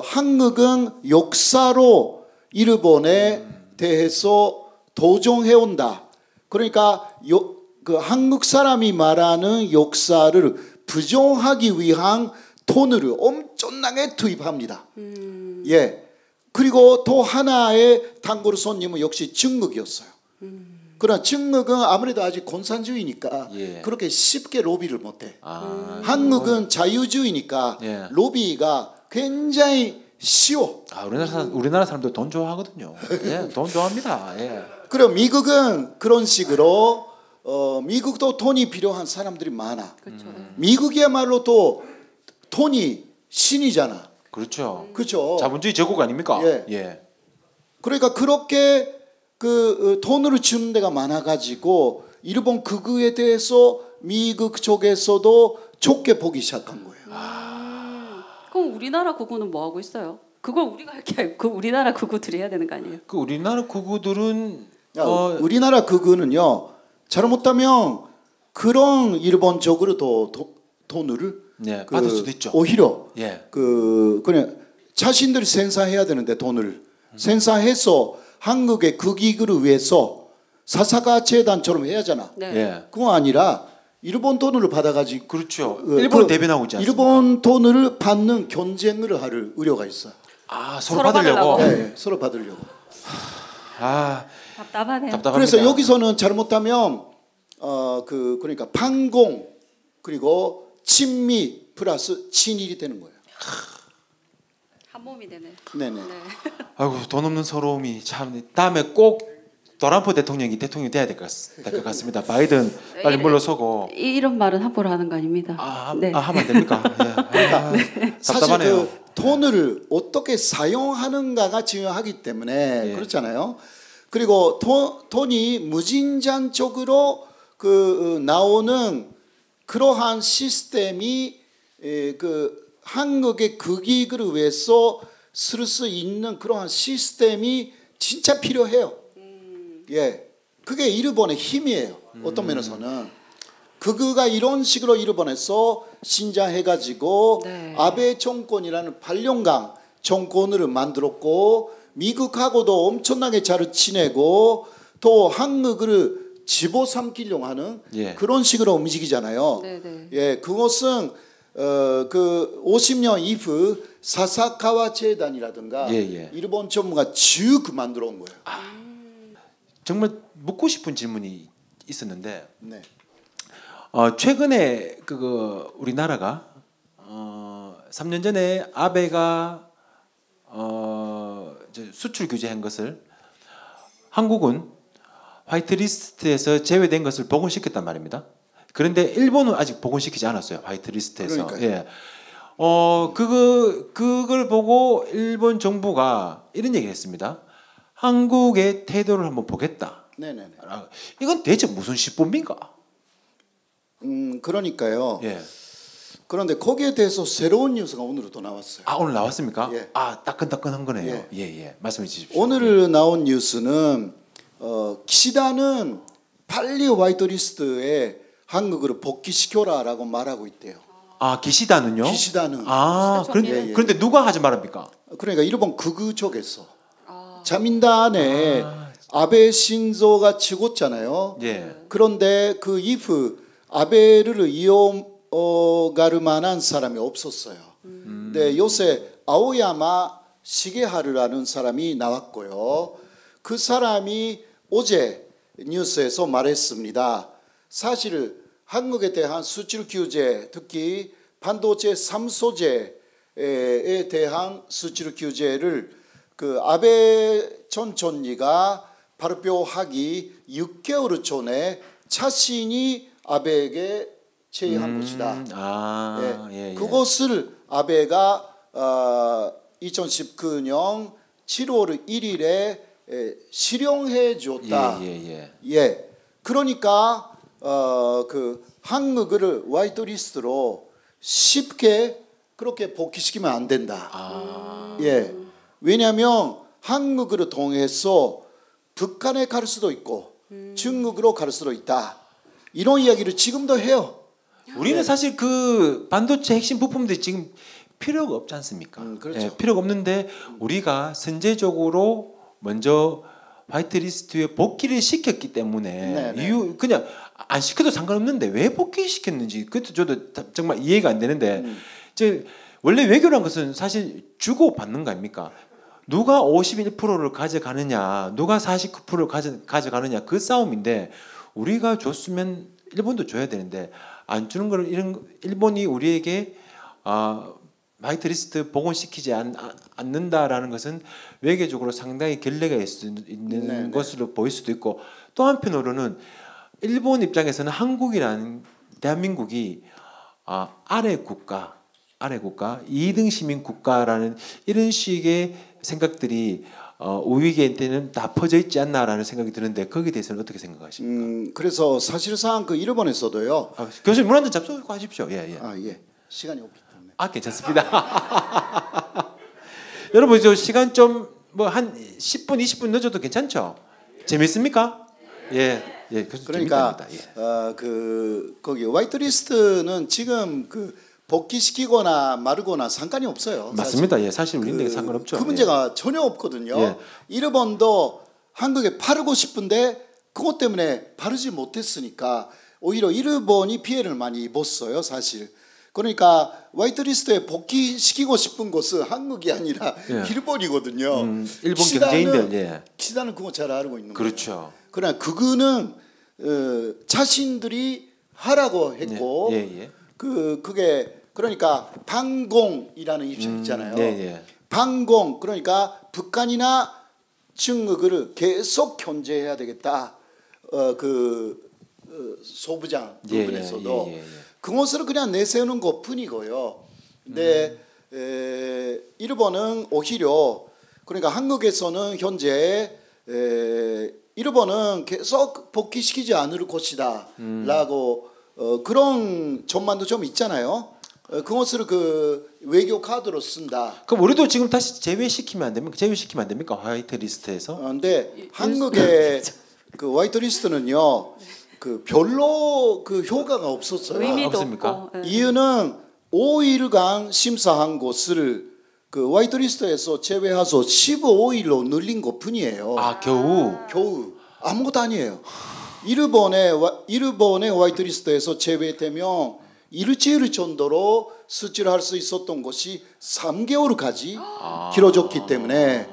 한국은 역사로 일본에 대해서 도전해 온다. 그러니까 그 한국 사람이 말하는 역사를 부정하기 위한 돈을 엄청나게 투입합니다. 그리고 또 하나의 단골 손님은 역시 중국이었어요. 그러나 중국은 아무래도 아직 공산주의니까 그렇게 쉽게 로비를 못해. 한국은 자유주의니까 로비가 굉장히 쉬워. 우리나라 사람들 돈 좋아하거든요. 돈 좋아합니다. 그럼 미국은 그런 식으로 미국도 돈이 필요한 사람들이 많아. 미국이야말로 또 돈이 신이잖아. 그렇죠. 자본주의 제국 아닙니까? 그러니까 그렇게 그 돈을 주는 데가 많아가지고 일본 극우에 대해서 미국 쪽에서도 좋게 보기 시작한 거예요. 그럼 우리나라 극우는 뭐 하고 있어요? 그걸 우리가 할 게 아니고 우리나라 극우들이 해야 되는 거 아니에요? 그 우리나라 극우들은 우리나라 극우는요 잘못하면 그런 일본적으로 돈을 받을 수도 있죠. 오히려 그냥 자신들이 생산해야 되는데 돈을 생산해서 한국의 극익을 위해서 사사카 재단처럼 해야 하잖아. 그거 아니라 일본 돈을 받아가지고 그렇죠. 일본을 대변하고 있지 않습니까? 일본 돈을 받는 경쟁을 할 우려가 있어요. 서로 받으려고. 서로 받으려고. 답답하네요. 그래서 여기서는 잘못하면 그러니까 반공 그리고 친미 플러스 친일이 되는 거예요. 한 몸이 되네. 네네. 아이고 돈 없는 서러움이 참. 다음에 꼭 트럼프 대통령이 돼야 될 것 같습니다. 바이든 빨리 물러서고. 이런 말은 함부로 하는 거 아닙니다. 네. 하면 안 됩니까? 예. 사실 답답하네요. 그 돈을 어떻게 사용하는가가 중요하기 때문에 예. 그렇잖아요. 그리고 돈이 무진장적으로 나오는 그러한 시스템이 그 한국의 국익을 위해서 쓸 수 있는 그러한 시스템이 진짜 필요해요. 예, 그게 일본의 힘이에요. 어떤 면에서는 그가 이런 식으로 일본에서 신장해가지고 네. 아베 정권이라는 8년간 정권을 만들었고 미국하고도 엄청나게 잘 지내고 또 한국을 집어삼키려고 하는 예. 그런 식으로 움직이잖아요. 네네. 예, 그것은 그 50년 이후 사사카와 재단이라든가 예. 일본 전문가 쭉 만들어 온 거예요. 정말 묻고 싶은 질문이 있었는데 네. 최근에 우리나라가 3년 전에 아베가 수출 규제한 것을 한국은 화이트리스트에서 제외된 것을 복원시켰단 말입니다. 그런데 일본은 아직 복원시키지 않았어요. 화이트리스트에서. 그러니까요. 예. 그걸 보고 일본 정부가 이런 얘기를 했습니다. 한국의 태도를 한번 보겠다. 네네네. 이건 대체 무슨 시범인가? 그러니까요. 예. 그런데 거기에 대해서 새로운 뉴스가 오늘도 나왔어요. 오늘 나왔습니까? 예. 따끈따끈한 거네요. 예. 말씀해 주십시오. 오늘 나온 뉴스는 기시다는 빨리 화이트리스트에 한국을 복귀시켜라라고 말하고 있대요. 기시다는요? 기시다는. 예. 그런데 누가 하지 말합니까? 그러니까 일본 극우 쪽에서 자민당에 아베 신조가 죽었잖아요. 예. 그런데 그 이후 아베를 이어갈 만한 사람이 없었어요. 근데 요새 아오야마 시게하루라는 사람이 나왔고요. 그 사람이 어제 뉴스에서 말했습니다. 사실 한국에 대한 수출 규제, 특히 반도체 3소재에 대한 수출 규제를 그 아베 전 총리가 발표하기 6개월 전에 자신이 아베에게 제의한 것이다. 예. 그것을 아베가 2019년 7월 1일에 실용해 줬다. 예. 그러니까 그 한국을 화이트리스트로 쉽게 그렇게 복귀시키면 안 된다. 예. 왜냐하면 한국을 통해서 북한에 갈 수도 있고 중국으로 갈 수도 있다. 이런 이야기를 지금도 해요. 우리는 사실 그 반도체 핵심 부품들이 지금 필요가 없지 않습니까? 그렇죠. 예, 필요가 없는데 우리가 선제적으로 먼저 화이트리스트에 복귀를 시켰기 때문에 그냥 안 시켜도 상관없는데 왜 복귀시켰는지 그것도 저도 정말 이해가 안 되는데 원래 외교란 것은 사실 주고 받는 거 아닙니까? 누가 51%를 가져가느냐, 누가 49%를 가져가느냐 그 싸움인데 우리가 줬으면 일본도 줘야 되는데 안 주는 거를 일본이 우리에게 화이트리스트 복원시키지 않는다라는 것은 외교적으로 상당히 결례가 있는 것으로 보일 수도 있고 또 한편으로는 일본 입장에서는 한국이라는 대한민국이 아래 국가 2등 시민 국가라는 이런 식의 생각들이 우익한테는 다 퍼져 있지 않나라는 생각이 드는데 거기에 대해서는 어떻게 생각하십니까? 그래서 사실상 그 일본에서도요. 교수님 물 한 잔 잡수고 하십시오. 예. 예. 시간이 없기 때문에. 괜찮습니다. 여러분 저 시간 좀 뭐 한 10분 20분 늦어도 괜찮죠? 재밌습니까? 예. 교수님 그러니까 재밌답니다. 거기 화이트리스트는 지금 그 복귀시키거나 마르거나 상관이 없어요. 맞습니다. 사실 우리는 상관없죠. 그 문제가 전혀 없거든요. 일본도 한국에 팔고 싶은데 그것 때문에 바르지 못했으니까 오히려 일본이 피해를 많이 입었어요. 사실. 그러니까 화이트리스트에 복귀시키고 싶은 것은 한국이 아니라 일본이거든요. 일본 경제인들. 기시다는 그거 잘 알고 있는 거예요. 그렇죠. 그러나 그거는 자신들이 하라고 했고 그게 그러니까 반공이라는 입장 있잖아요. 반공 그러니까 북한이나 중국을 계속 견제해야 되겠다. 소부장 부분에서도 그것을 그냥 내세우는 것뿐이고요. 근데 일본은 오히려 그러니까 한국에서는 현재 일본은 계속 복귀시키지 않을 것이다라고 그런 전망도 좀 있잖아요. 그것을 그 외교 카드로 쓴다. 그럼 우리도 지금 다시 제외시키면 안 됩니까? 제외시키면 안 됩니까? 화이트 리스트에서? 근데 한국의 그 화이트 리스트는요. 그 별로 그 효과가 없었어요. 의미도 없습니까? 없고. 이유는 5일간 심사한 것을 그 화이트 리스트에서 제외해서 15일로 늘린 것뿐이에요. 아 겨우. 아무것도 아니에요. 일본의 화이트 리스트에서 제외되면 일주일 정도로 수출을 할 수 있었던 것이 3개월까지 길어졌기 때문에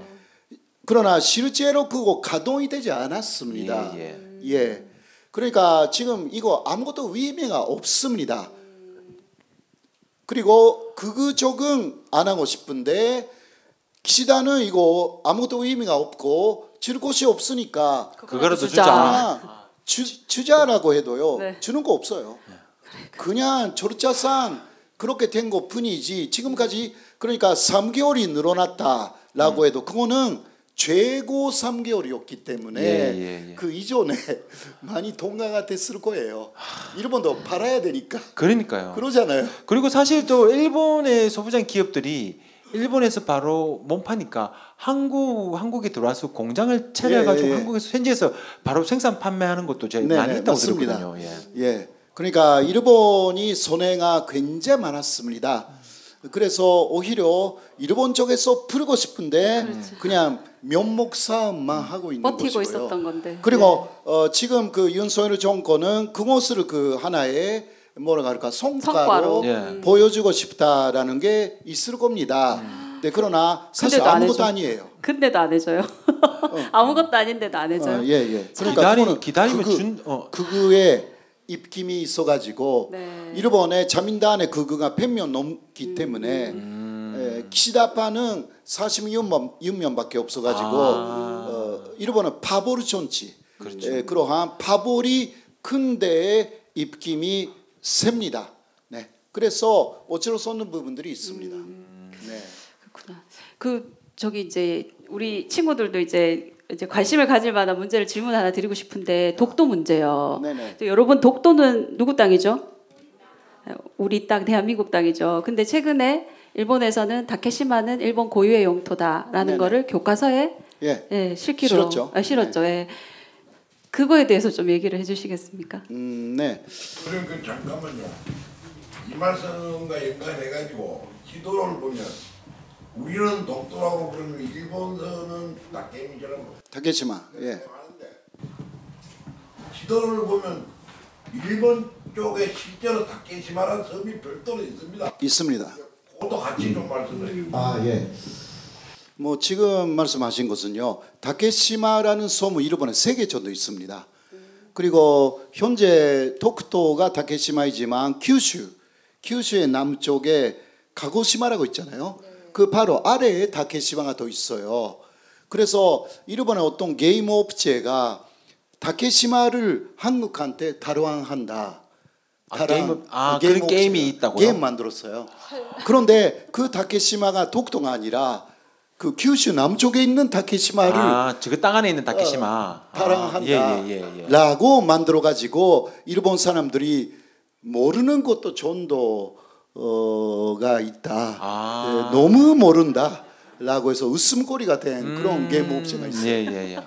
그러나 실제로 그거 가동이 되지 않았습니다. 예. 그러니까 지금 이거 아무것도 의미가 없습니다. 그리고 그거 적응 안 하고 싶은데 기시다는 이거 아무것도 의미가 없고 줄 곳이 없으니까 그거라도 주자. 주자라고 해도요. 네. 주는 거 없어요. 그냥 절차상 그렇게 된 것뿐이지 지금까지 그러니까 3개월이 늘어났다라고 해도 그거는 최고 3개월이었기 때문에 그 이전에 많이 동가가 됐을 거예요. 일본도 팔아야 되니까. 그러니까요. 그러잖아요. 그리고 사실 또 일본의 소부장 기업들이 일본에서 바로 몸파니까 한국에 들어와서 공장을 차려가지고 한국에서 현지에서 바로 생산 판매하는 것도 제가 많이 있다고 맞습니다. 들었거든요. 예. 그러니까 일본이 손해가 굉장히 많았습니다. 그래서 오히려 일본 쪽에서 풀고 싶은데 그냥 면목 싸움만 하고 있는 버티고 것이고요. 있었던 건데. 그리고 지금 그 윤석열 정권은 그것을 그 하나의 뭐라 할까 성과로 보여주고 싶다라는 게 있을 겁니다. 네, 그러나 사실 아무것도 아니에요. 근데도 안 해줘요. 아무것도 아닌데도 안 해줘요. 그러니까 기다리면 그거에 입김이 있어가지고 일본의 자민당의 그거가 100명 넘기 때문에 기시다파는 46명밖에 없어가지고 일본은 파보르 정치 그러한 파보리 근대의 입김이 셉니다. 네. 그래서 어쩔 수 없는 부분들이 있습니다. 네. 그렇구나. 저기 이제 우리 친구들도 이제 관심을 가질 만한 문제를 질문 하나 드리고 싶은데 독도 문제요. 여러분 독도는 누구 땅이죠? 우리 땅 대한민국 땅이죠. 근데 최근에 일본에서는 다케시마는 일본 고유의 영토다라는 거를 교과서에 실기로 실었죠. 그거에 대해서 좀 얘기를 해주시겠습니까? 네. 그럼 잠깐만요. 이 말씀과 연관해가지고 지도를 보면 우리는 독도라고 부르면 일본서는 다케시마. 예. 지도를 보면 일본 쪽에 실제로 다케시마라는 섬이 별도로 있습니다. 있습니다. 그것도 같이 좀 말씀해 주세요. 예. 뭐 지금 말씀하신 것은요. 다케시마라는 섬은 일본에 3개 정도 있습니다. 그리고 현재 독도가 다케시마이지만 규슈의 남쪽에 가고시마라고 있잖아요. 그 바로 아래에 다케시마가 더 있어요. 그래서 일본의 어떤 게임 업체가 다케시마를 한국한테 달환한다. 그런 게임이 있다고요? 게임 만들었어요. 그런데 그 다케시마가 독도가 아니라 그 규슈 남쪽에 있는 다케시마를 그 땅 안에 있는 다케시마 달환한다라고 만들어 가지고 일본 사람들이 모르는 것도 전도가 있다. 너무 모른다라고 해서 웃음거리가 된 그런 게임 업체가 있어요.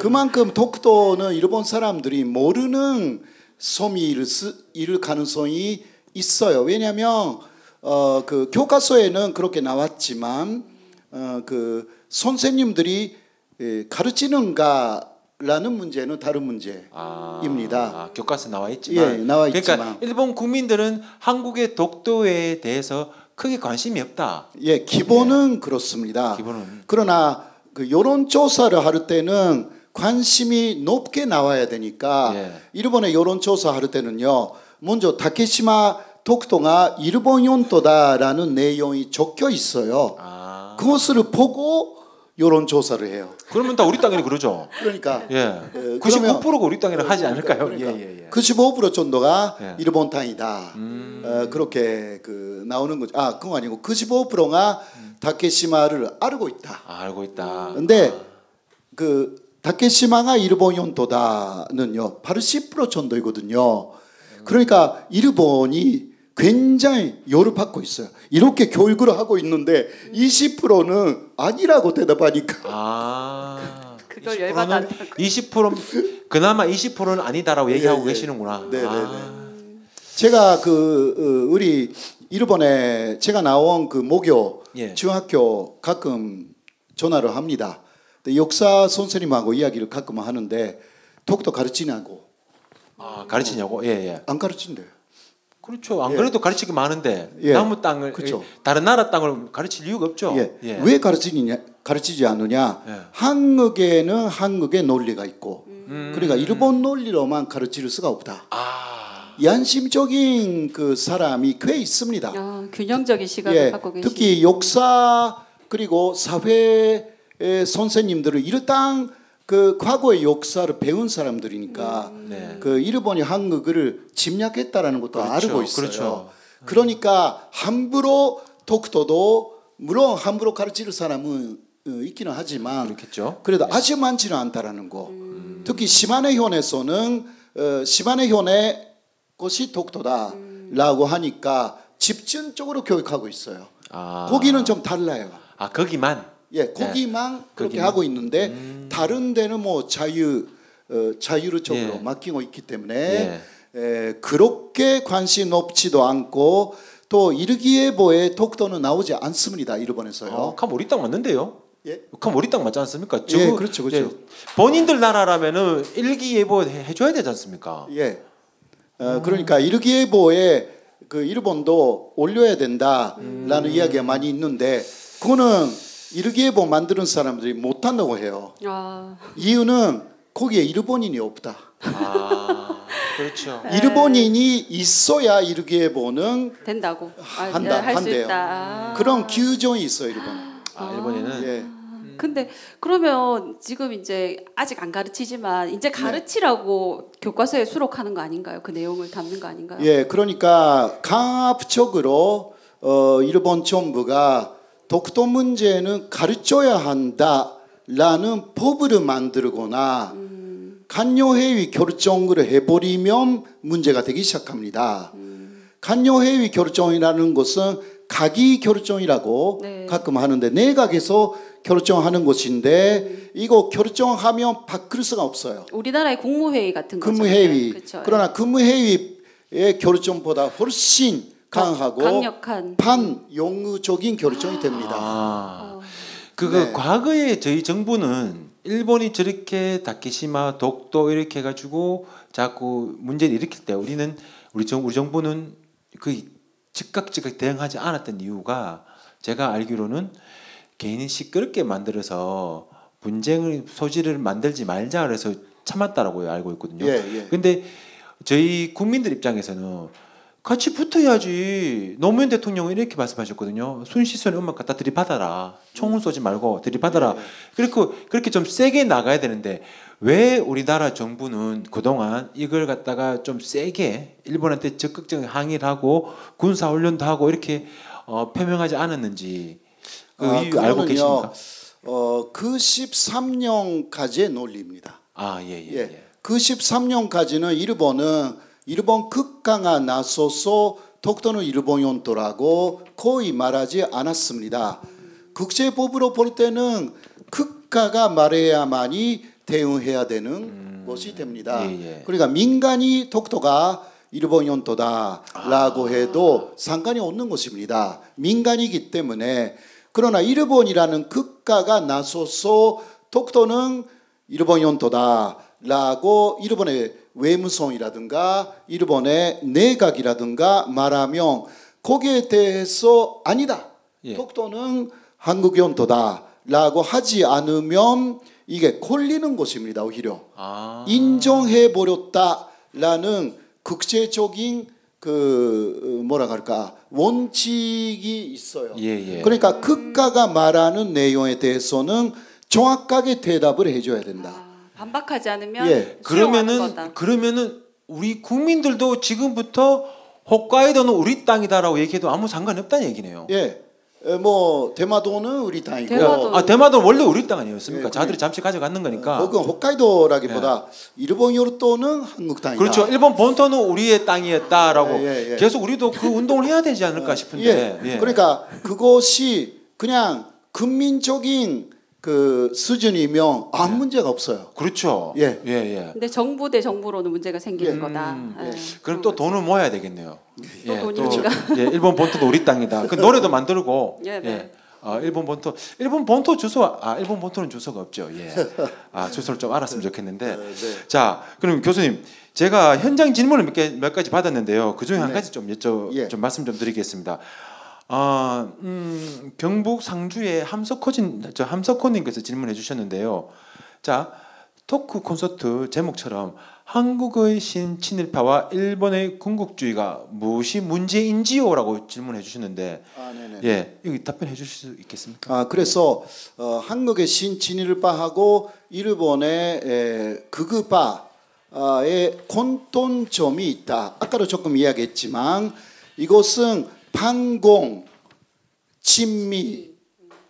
그만큼 독도는 일본 사람들이 모르는 섬이 이를 가능성이 있어요. 왜냐하면 그 교과서에는 그렇게 나왔지만 그 선생님들이 가르치는가라는 문제는 다른 문제입니다. 교과서 나와 있지만, 나와 있지만, 그러니까 일본 국민들은 한국의 독도에 대해서 크게 관심이 없다. 기본은 그렇습니다. 기본은. 그러나 그 여론 조사를 할 때는 관심이 높게 나와야 되니까 일본의 여론 조사 할 때는요. 먼저 다케시마 독도가 일본 영토다라는 내용이 적혀 있어요. 그것을 보고 여론조사를 해요. 그러면 다 우리 땅이라 그러죠. 그러니까 예. 그러면 99%가 우리 땅이라 하지 않을까요? 그러니까 예. 95% 정도가 예. 일본 땅이다. 그렇게 나오는 거죠. 그건 아니고 95%가 다케시마를 알고 있다. 알고 있다. 근데 다케시마가 일본 영토다는요 80% 정도이거든요. 그러니까 일본이 굉장히 열을 받고 있어요. 이렇게 교육을 하고 있는데 20%는 아니라고 대답하니까. 그걸 열받았다. 20% 그나마 20%는 아니다라고 얘기하고 계시는구나. 제가 우리 일본에 제가 나온 모교 중학교 가끔 전화를 합니다. 역사 선생님하고 이야기를 가끔 하는데 독도 가르치냐고. 가르치냐고? 예. 안 가르친대요. 그렇죠. 안 그래도 가르치기 많은데 예. 남의 땅을 그렇죠. 다른 나라 땅을 가르칠 이유가 없죠. 예. 왜 가르치지 않느냐? 예. 한국에는 한국의 논리가 있고, 그러니까 일본 논리로만 가르칠 수가 없다. 양심적인 사람이 꽤 있습니다. 균형적인 시각을 갖고 계시죠. 특히 역사 그리고 사회 선생님들은 일단 과거의 역사를 배운 사람들이니까 일본이 한국을 침략했다라는 것도 알고 있어요. 그렇죠. 그러니까 함부로 독도도 물론 함부로 가르칠 사람은 있기는 하지만 그렇겠죠. 그래도 아주 많지는 않다라는 거. 특히 시마네현에서는 시마네현의 것이 독도다라고 하니까 집중적으로 교육하고 있어요. 거기는 좀 달라요. 거기만. 거기만 그렇게 하고 있는데 다른 데는 자유적으로 맡기고 있기 때문에 그렇게 관심 높지도 않고 또 일기예보에 독도는 나오지 않습니다. 일본에서요. 참 우리 땅 맞는데요? 참 우리 땅 맞지 않습니까? 그렇죠. 본인들 나라라면은 일기예보 해줘야 되지 않습니까? 그러니까 일기예보에 일본도 올려야 된다라는 이야기가 많이 있는데 그거는 일기예보 만드는 사람들이 못한다고 해요. 이유는 거기에 일본인이 없다. 그렇죠. 일본인이 있어야 일기예보는 된다고 한대요. 그런 규정이 있어요, 일본에는. 근데 그러면 지금 이제 아직 안 가르치지만 이제 가르치라고 교과서에 수록하는 거 아닌가요? 그 내용을 담는 거 아닌가요? 그러니까 강압적으로 일본 정부가 독도 문제는 가르쳐야 한다라는 법을 만들거나 간여회의 결정을 해버리면 문제가 되기 시작합니다. 간여회의 결정이라는 것은 가기 결정이라고 가끔 하는데 내각에서 결정하는 것인데 이거 결정하면 바꿀 수가 없어요. 우리나라의 국무회의 같은 거죠. 국무회의. 그러나 국무회의의 결정보다 훨씬 강하고 강력한 반영구적인 결정이 됩니다. 과거에 저희 정부는 일본이 저렇게 다케시마, 독도 이렇게 해가지고 자꾸 문제를 일으킬 때 우리 정부는 즉각 대응하지 않았던 이유가 제가 알기로는 괜히 시끄럽게 만들어서 분쟁의 소지를 만들지 말자 그래서 참았다라고 알고 있거든요. 근데 저희 국민들 입장에서는 같이 붙어야지. 노무현 대통령은 이렇게 말씀하셨거든요. 손시선의 음악 갖다 들이받아라. 총은 쏘지 말고 들이받아라. 그렇게 좀 세게 나가야 되는데 왜 우리나라 정부는 그동안 이걸 갖다가 좀 세게 일본한테 적극적인 항의를 하고 군사훈련도 하고 이렇게 표명하지 않았는지 이유 알고 계십니까? 그 13년까지의 논리입니다. 그 13년까지는 일본 국가가 나서서 독도는 일본 영토라고 거의 말하지 않았습니다. 국제법으로 볼 때는 국가가 말해야만이 대응해야 되는 것이 됩니다. 그러니까 민간이 독도가 일본 영토다라고 해도 상관이 없는 것입니다. 민간이기 때문에. 그러나 일본이라는 국가가 나서서 독도는 일본 영토다라고 일본의 외무성이라든가 일본의 내각이라든가 말하면 거기에 대해서 아니다. 독도는 한국 영토다라고 하지 않으면 이게 걸리는 것입니다. 오히려 인정해 버렸다라는 국제적인 원칙이 있어요. 그러니까 국가가 말하는 내용에 대해서는 정확하게 대답을 해줘야 된다. 반박하지 않으면 예. 수용하는 거다. 그러면은 우리 국민들도 지금부터 홋카이도는 우리 땅이다라고 얘기해도 아무 상관이 없다는 얘기네요. 예, 뭐 대마도는 우리 땅이고요. 대마도. 대마도는 원래 우리 땅 아니었습니까? 예, 자들이 잠시 가져가는 거니까. 혹은 홋카이도라기보다 일본 요르도는 한국 땅이다. 그렇죠. 일본 본토는 우리의 땅이었다라고 예. 계속 우리도 그 운동을 해야 되지 않을까 싶은데. 예. 그러니까 그것이 그냥 국민적인 그 수준이면 아무 문제가 없어요. 그렇죠. 예. 근데 정부 대 정부로는 문제가 생기는 거다. 예. 그럼 또 돈을 모아야 되겠네요. 또 돈이니까. 일본 본토도 우리 땅이다. 그 노래도 만들고. 예, 네. 일본 본토 일본 본토는 주소가 없죠. 예. 주소를 좀 알았으면 좋겠는데. 자, 그럼 교수님, 제가 현장 질문을 몇 가지 받았는데요. 그 중에 한 가지 좀 말씀 좀 드리겠습니다. 경북 상주의 함석호님께서 질문해 주셨는데요. 자, 토크 콘서트 제목처럼 한국의 신친일파와 일본의 군국주의가 무엇이 문제인지요라고 질문해 주셨는데, 예, 여기 답변해 주실 수 있겠습니까? 그래서 한국의 신친일파하고 일본의 극우파의 공통점이 있다. 아까도 조금 이야기했지만 이것은 반공, 친미,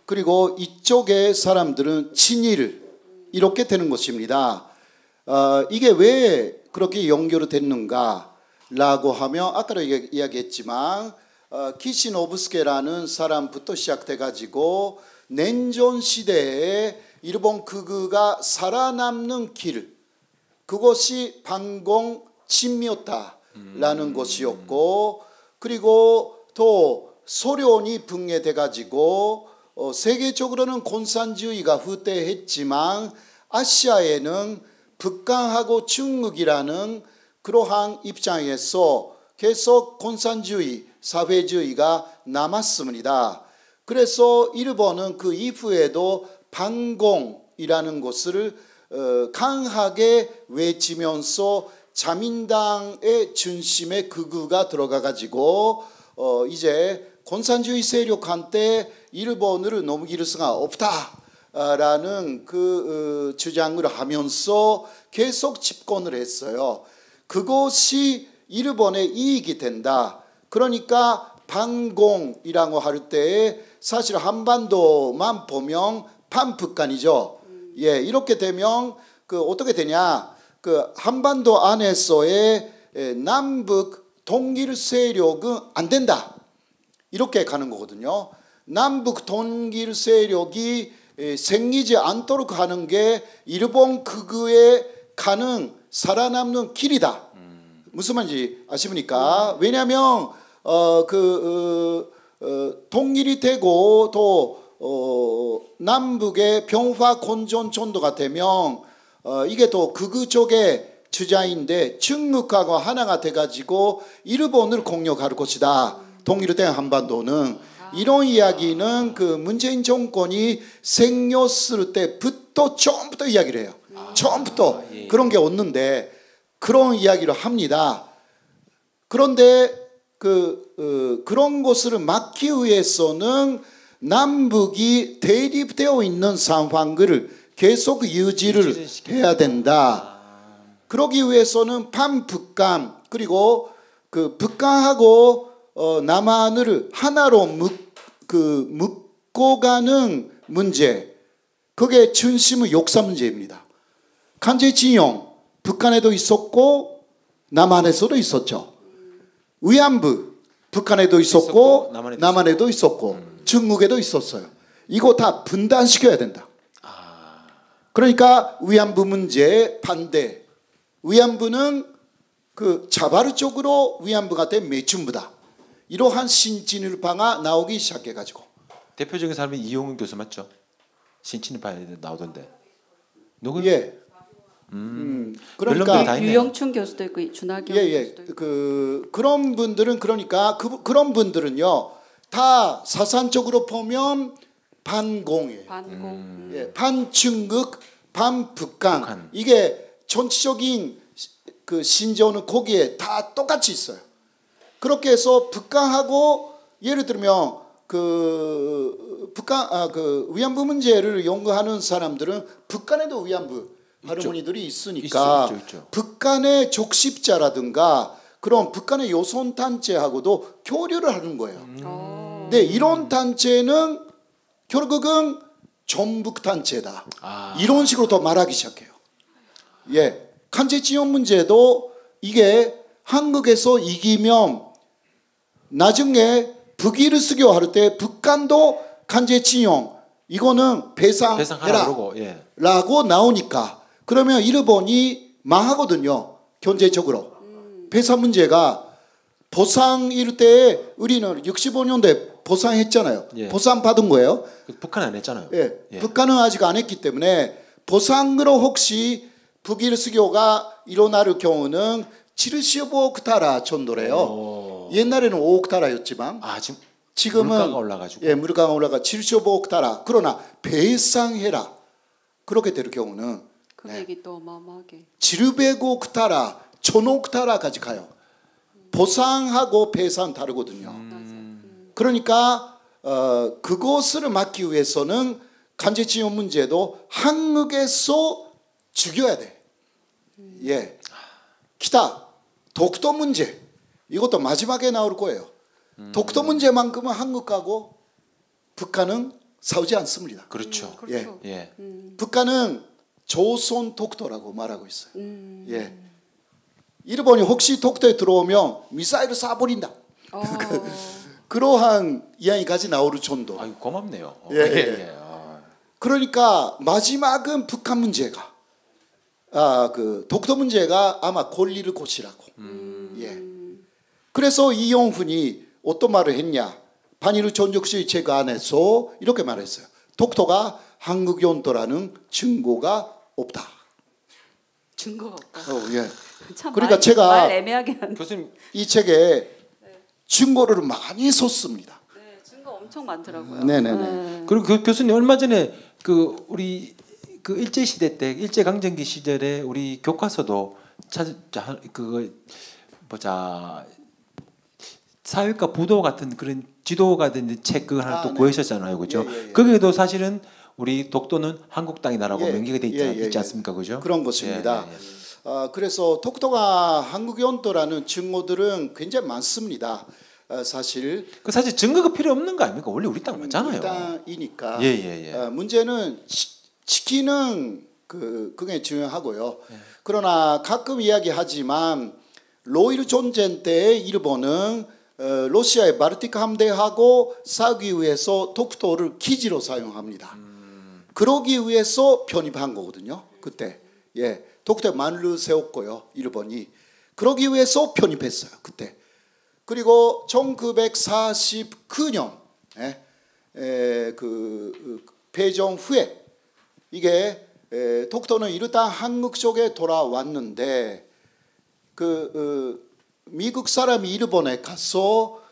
그리고 이쪽의 사람들은 친일 이렇게 되는 것입니다. 이게 왜 그렇게 연결됐는가라고 하면 아까도 이야기했지만 키시노부스케라는 사람부터 시작돼가지고 냉전 시대에 일본 극우가 살아남는 길, 그것이 반공 친미였다라는 것이었고, 그리고 또 소련이 붕괴돼가지고 세계적으로는 공산주의가 후퇴했지만 아시아에는 북한하고 중국이라는 그러한 입장에서 계속 공산주의, 사회주의가 남았습니다. 그래서 일본은 그 이후에도 반공이라는 것을 강하게 외치면서 자민당의 중심에 극우가 들어가가지고 이제 공산주의 세력한테 일본을 넘길 수가 없다라는 그 주장을 하면서 계속 집권을 했어요. 그것이 일본의 이익이 된다. 그러니까 반공이라고 할 때 사실 한반도만 보면 반북한이죠. 예, 이렇게 되면 그 어떻게 되냐? 그 한반도 안에서의 남북 통일 세력은 안 된다. 이렇게 가는 거거든요. 남북 통일 세력이 생기지 않도록 하는 게 일본 극우에 가는 살아남는 길이다. 무슨 말인지 아십니까? 왜냐하면 통일이 되고 또 남북의 평화 공존 정도가 되면 이게 또 극우 쪽의 주장인데 중국하고 하나가 돼가지고 일본을 공격할 것이다. 통일된 한반도는 이런 이야기는 그 문재인 정권이 생겼을 때부터 처음부터 이야기를 해요. 처음부터 그런 게 없는데 그런 이야기를 합니다. 그런데 그런 것을 막기 위해서는 남북이 대립되어 있는 상황을 계속 유지를 해야 된다. 그러기 위해서는 반북한 그리고 그 북한하고 남한을 하나로 묶고 가는 문제, 그게 중심은 역사 문제입니다. 강제징용 북한에도 있었고 남한에서도 있었죠. 위안부 북한에도 있었고 남한에도 있었고 중국에도 있었어요. 이거 다 분단시켜야 된다. 그러니까 위안부 문제 반대. 위안부는 그 자바르 쪽으로 위안부가 된 매춘부다. 이러한 신친일파가 나오기 시작해가지고. 대표적인 사람이 이용훈 교수 맞죠? 신친일파에 나오던데. 누구? 예. 그러니까 유영춘 교수도 있고 준하경 교수도 있고. 그런 분들은 그러니까 그런 분들은요 다 사상적으로 보면 반공이에요. 반공. 예, 반중국, 반북한. 이게 전체적인 그 신조어는 거기에 다 똑같이 있어요. 그렇게 해서 북한하고 예를 들면 그 북한 그 위안부 문제를 연구하는 사람들은 북한에도 위안부 할머니들이 있으니까 있죠. 북한의 적십자라든가 그런 북한의 여성 단체하고도 교류를 하는 거예요. 근데 이런 단체는 결국은 전북 단체다. 이런 식으로 더 말하기 시작해요. 예, 간제지원 문제도 이게 한국에서 이기면 나중에 북이를 수교할 때 북한도 간제지원 이거는 배상해라 그러고, 예. 라고 나오니까 그러면 일본이 망하거든요. 경제적으로. 배상 문제가 보상일 때 우리는 65년도에 보상했잖아요. 예. 보상 받은 거예요. 북한 안 했잖아요. 예. 예. 북한은 아직 안 했기 때문에 보상으로 혹시 북일 수교가 일어날 경우는 75억 달러 정도래요. 옛날에는 5억 달러였지만 지금은 물가가 올라가지고. 예, 물가가 올라가 75억 달러. 그러나 배상해라. 그렇게 될 경우는 금액이 또 어마어마하게 700억 달러, 1000억 달러까지 가요. 보상하고 배상 다르거든요. 그러니까 그것을 막기 위해서는 간제지원 문제도 한국에서 죽여야 돼. 예. 기타 독도 문제 이것도 마지막에 나올 거예요. 독도 문제만큼은 한국하고 북한은 싸우지 않습니다. 그렇죠. 그렇죠. 예. 북한은 조선 독도라고 말하고 있어요. 예. 일본이 혹시 독도에 들어오면 미사일을 쏴버린다. 그러한 이야기까지 나올 정도. 아유, 고맙네요. 예. 그러니까 마지막은 북한 문제가 그 독도 문제가 아마 권리를 고치라고. 예. 그래서 이용훈이 어떤 말을 했냐? 반일 전적주의 책 안에서 이렇게 말했어요. 독도가 한국 영토라는 증거가 없다. 증거가 없다. 예. 참 그러니까 제가 말 애매하게 하는. 교수님 이 책에 증거를 많이 썼습니다. 네, 증거 엄청 많더라고요. 네네네. 그리고 교수님 얼마 전에 그 우리 그 일제 시대 때 일제 강점기 시절에 우리 교과서도 사회과 부도 같은 그런 지도가 된 책 그거 하나 또 네. 구하셨잖아요, 그죠? 예. 거기에도 사실은 우리 독도는 한국 땅의 나라고 예. 명기가 돼 예. 있지 않습니까, 그죠? 그런 것입니다. 예. 그래서 독도가 한국 영토라는 증거들은 굉장히 많습니다. 사실 사실 증거가 필요 없는 거 아닙니까? 원래 우리 땅 맞잖아요. 땅이니까. 예. 문제는 지키는 그게 중요하고요. 그러나 가끔 이야기하지만 로일 전쟁 때 일본은 러시아의 발틱 함대하고 싸우기 위해서 독도를 기지로 사용합니다. 그러기 위해서 편입한 거거든요. 그때 예, 독도에 만을 세웠고요. 일본이 그러기 위해서 편입했어요. 그때. 그리고 1949년 그 패전 후에 이게 독도는 일단 한국 쪽에 돌아왔는데 미국 사람이 일본에 가서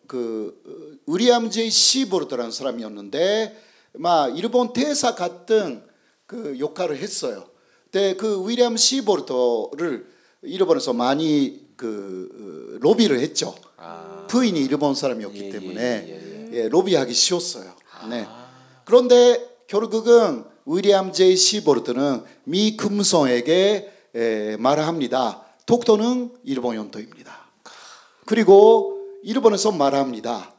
그 위리엄 제이 시보르트라는 사람이었는데 일본 대사 같은 그 역할을 했어요. 근데 그 위리엄 시보르트를 일본에서 많이 그 로비를 했죠. 부인이 일본 사람이었기 때문에 예, 로비하기 쉬웠어요. 네. 그런데 결국은 위리엄 제이 시보르트는 미 금성에게 말합니다. 독도는 일본 영토입니다. 그리고 일본에서 말합니다.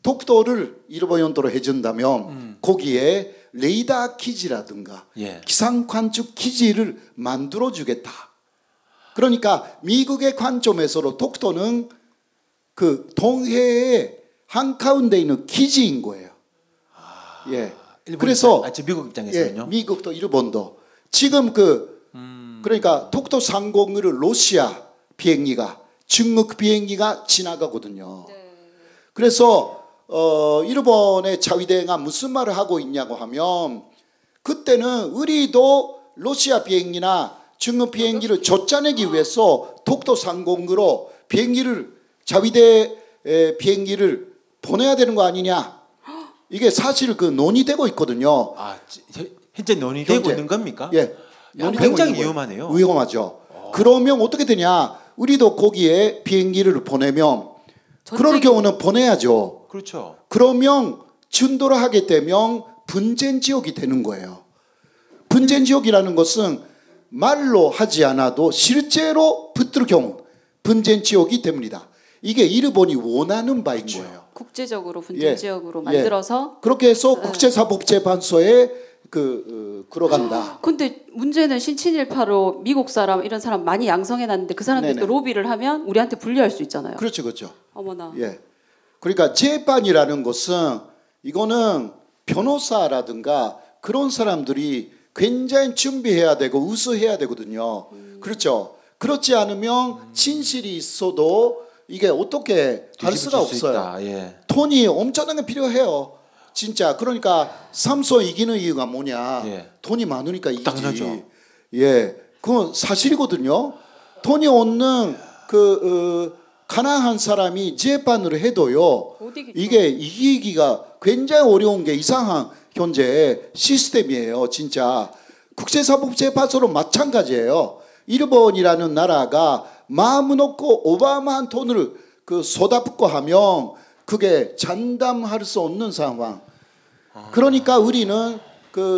독도를 일본 영토로 해준다면 거기에 레이더 기지라든가 기상 관측 기지를 만들어 주겠다. 그러니까 미국의 관점에서도 독도는 그 동해의 한가운데 있는 기지인 거예요. 예. 그래서 미국 입장에서는요. 예, 미국도 일본도 지금 그러니까 독도 상공을 러시아 비행기가 중국 비행기가 지나가거든요. 그래서 일본의 자위대가 무슨 말을 하고 있냐고 하면 그때는 우리도 러시아 비행기나 중국 비행기를 쫓아내기 위해서 독도 상공으로 자위대 비행기를 보내야 되는 거 아니냐. 이게 사실 논의되고 있거든요. 현재 논의되고 있는 겁니까? 예. 굉장히 위험하네요. 위험하죠. 그러면 어떻게 되냐? 우리도 거기에 비행기를 보내면 그럴 경우는 보내야죠. 그렇죠. 그러면 준도를 하게 되면 분쟁 지역이 되는 거예요. 분쟁 지역이라는 것은 말로 하지 않아도 실제로 붙을 경우 분쟁 지역이 됩니다. 이게 일본이 원하는 바인 거예요. 국제적으로 분쟁 예. 지역으로 만들어서 그렇게 해서 국제사법재판소에 끌어간다. 근데 문제는 신친일파로 미국 사람 이런 사람 많이 양성해놨는데 그 사람들이 네네. 또 로비를 하면 우리한테 불리할 수 있잖아요. 그렇죠, 그렇죠. 어머나. 예. 그러니까 재판이라는 것은 이거는 변호사라든가 그런 사람들이 굉장히 준비해야 되고 우수해야 되거든요. 그렇죠. 그렇지 않으면 진실이 있어도 이게 어떻게 할 수가 뒤집어질 수 없어요. 있다. 예. 돈이 엄청나게 필요해요. 진짜. 그러니까 삼성 이기는 이유가 뭐냐? 예. 돈이 많으니까 이기지. 당연하죠. 예, 그건 사실이거든요. 돈이 없는 가난한 사람이 재판을 해도요. 어디겠죠? 이게 이기기가 굉장히 어려운 게 이상한 현재 시스템이에요. 진짜 국제사법재판소로 마찬가지예요. 일본이라는 나라가 마음 놓고 오바마한 돈을 쏟아붓고 하면 그게 장담할 수 없는 상황. 그러니까 우리는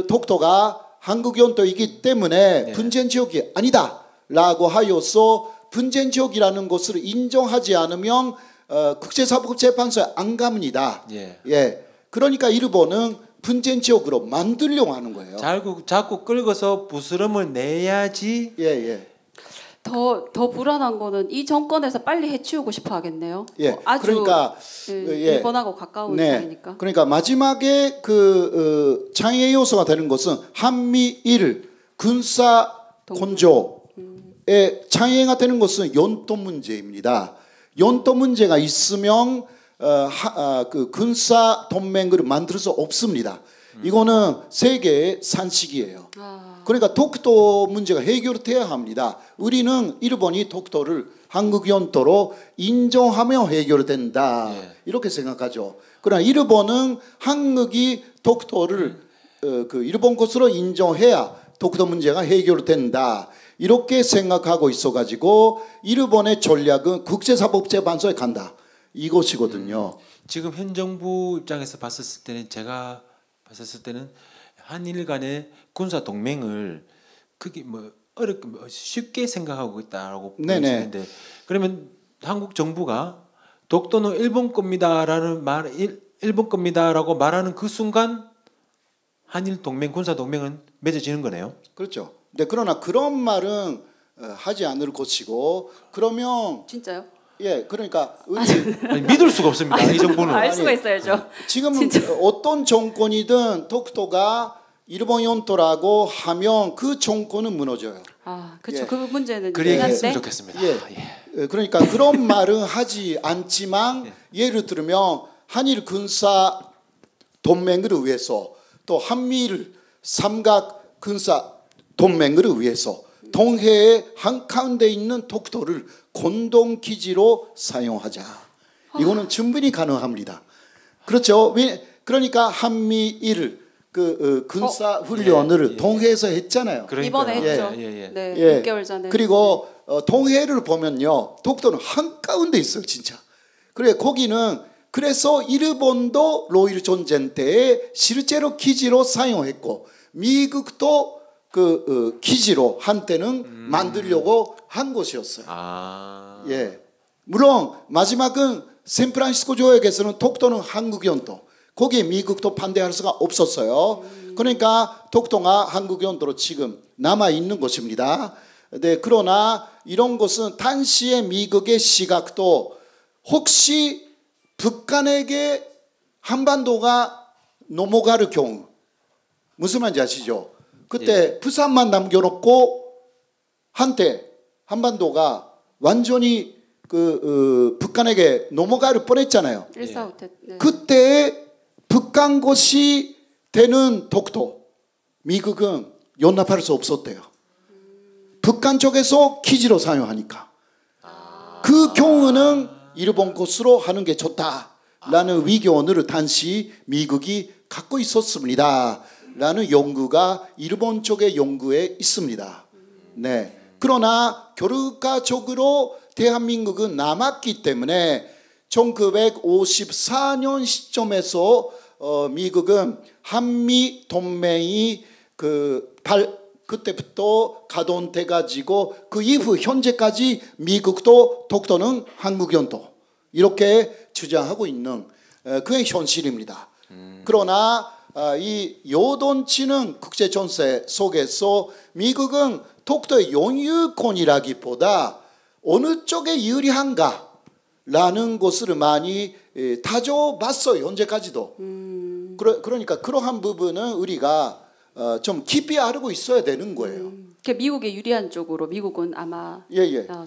독도가 한국 영토이기 때문에 분쟁 지역이 아니다라고 하여서 분쟁 지역이라는 것을 인정하지 않으면 국제사법재판소에 안 갑니다. 예. 그러니까 일본은 분쟁 지역으로 만들려고 하는 거예요. 자꾸 끌고서 부스럼을 내야지. 예. 더 불안한 거는 이 정권에서 빨리 해치우고 싶어 하겠네요. 예. 아주 그러니까 일본하고 가까운 사이니까. 그러니까 마지막에 장애 요소가 되는 것은 한미일 군사 건조의 장애가 되는 것은 연도 문제입니다. 연도 문제가 있으면 군사 동맹을 만들 수 없습니다. 이거는 세계의 산식이에요. 그러니까 독도 문제가 해결돼야 합니다. 우리는 일본이 독도를 한국 영토로 인정하며 해결된다. 이렇게 생각하죠. 그러나 일본은 한국이 독도를 일본 것으로 인정해야 독도 문제가 해결된다. 이렇게 생각하고 있어가지고 일본의 전략은 국제사법재판소에 간다. 이것이거든요. 지금 현 정부 입장에서 봤을 때는 제가 봤을 때는 한일 간의 군사 동맹을 그게 어렵게 쉽게 생각하고 있다라고 보여지는데 그러면 한국 정부가 독도는 일본 겁니다라는 일본 겁니다라고 말하는 그 순간 한일 동맹 군사 동맹은 맺어지는 거네요. 그렇죠. 근데 그러나 그런 말은 하지 않을 것이고 그러면 진짜요? 예, 그러니까 아니, 믿을 수가 없습니다. 이 정부는. 알 수가 있어야죠. 지금 어떤 정권이든 독도가 일본 영토라고 하면 그 정권은 무너져요. 그렇죠. 예. 그 문제는 그 얘기 한데 했으면 좋겠습니다. 그러니까 그런 말은 하지 않지만 예를 들면 한일 군사 동맹을 위해서 또 한미일 삼각 군사 동맹을 위해서 동해의 한가운데 있는 독도를 공동 기지로 사용하자. 이거는 충분히 가능합니다. 그렇죠. 그러니까 한미일 군사 훈련을 동해에서 했잖아요. 이번에 했죠. 네, 6개월 전에. 그리고 동해를 보면요, 독도는 한가운데 있어요, 진짜. 그래 거기는 그래서 일본도 로일 전쟁 때에 실제로 기지로 사용했고 미국도 기지로 한때는 만들려고 한 것이었어요. 예. 물론 마지막은 샌프란시스코 조약에서는 독도는 한국 영토. 거기에 미국도 반대할 수가 없었어요. 그러니까 독도가 한국 영토로 지금 남아 있는 것입니다. 네, 그러나 이런 것은 당시의 미국의 시각도 혹시 북한에게 한반도가 넘어갈 경우 무슨 말인지 아시죠? 그때 부산만 남겨놓고 한때 한반도가 완전히 북한에게 넘어갈 뻔했잖아요. 그때 북한 것이 되는 독도 미국은 용납할 수 없었대요. 북한 쪽에서 기지로 사용하니까 그 경우는 일본 것으로 하는 게 좋다라는 위견을 당시 미국이 갖고 있었습니다. 라는 연구가 일본 쪽의 연구에 있습니다. 그러나 결과적으로 대한민국은 남았기 때문에 1954년 시점에서 미국은 한미 동맹이 그때부터 가동돼 가지고 그 이후 현재까지 미국도 독도는 한국 영토 이렇게 주장하고 있는 그게 현실입니다. 그러나 이 요동치는 국제 정세 속에서 미국은 독도의 영유권이라기보다 어느 쪽에 유리한가라는 것을 많이 다져봤어요. 현재까지도. 그러니까 그러한 부분은 우리가 좀 깊이 알고 있어야 되는 거예요. 그러니까 미국에 유리한 쪽으로 미국은 아마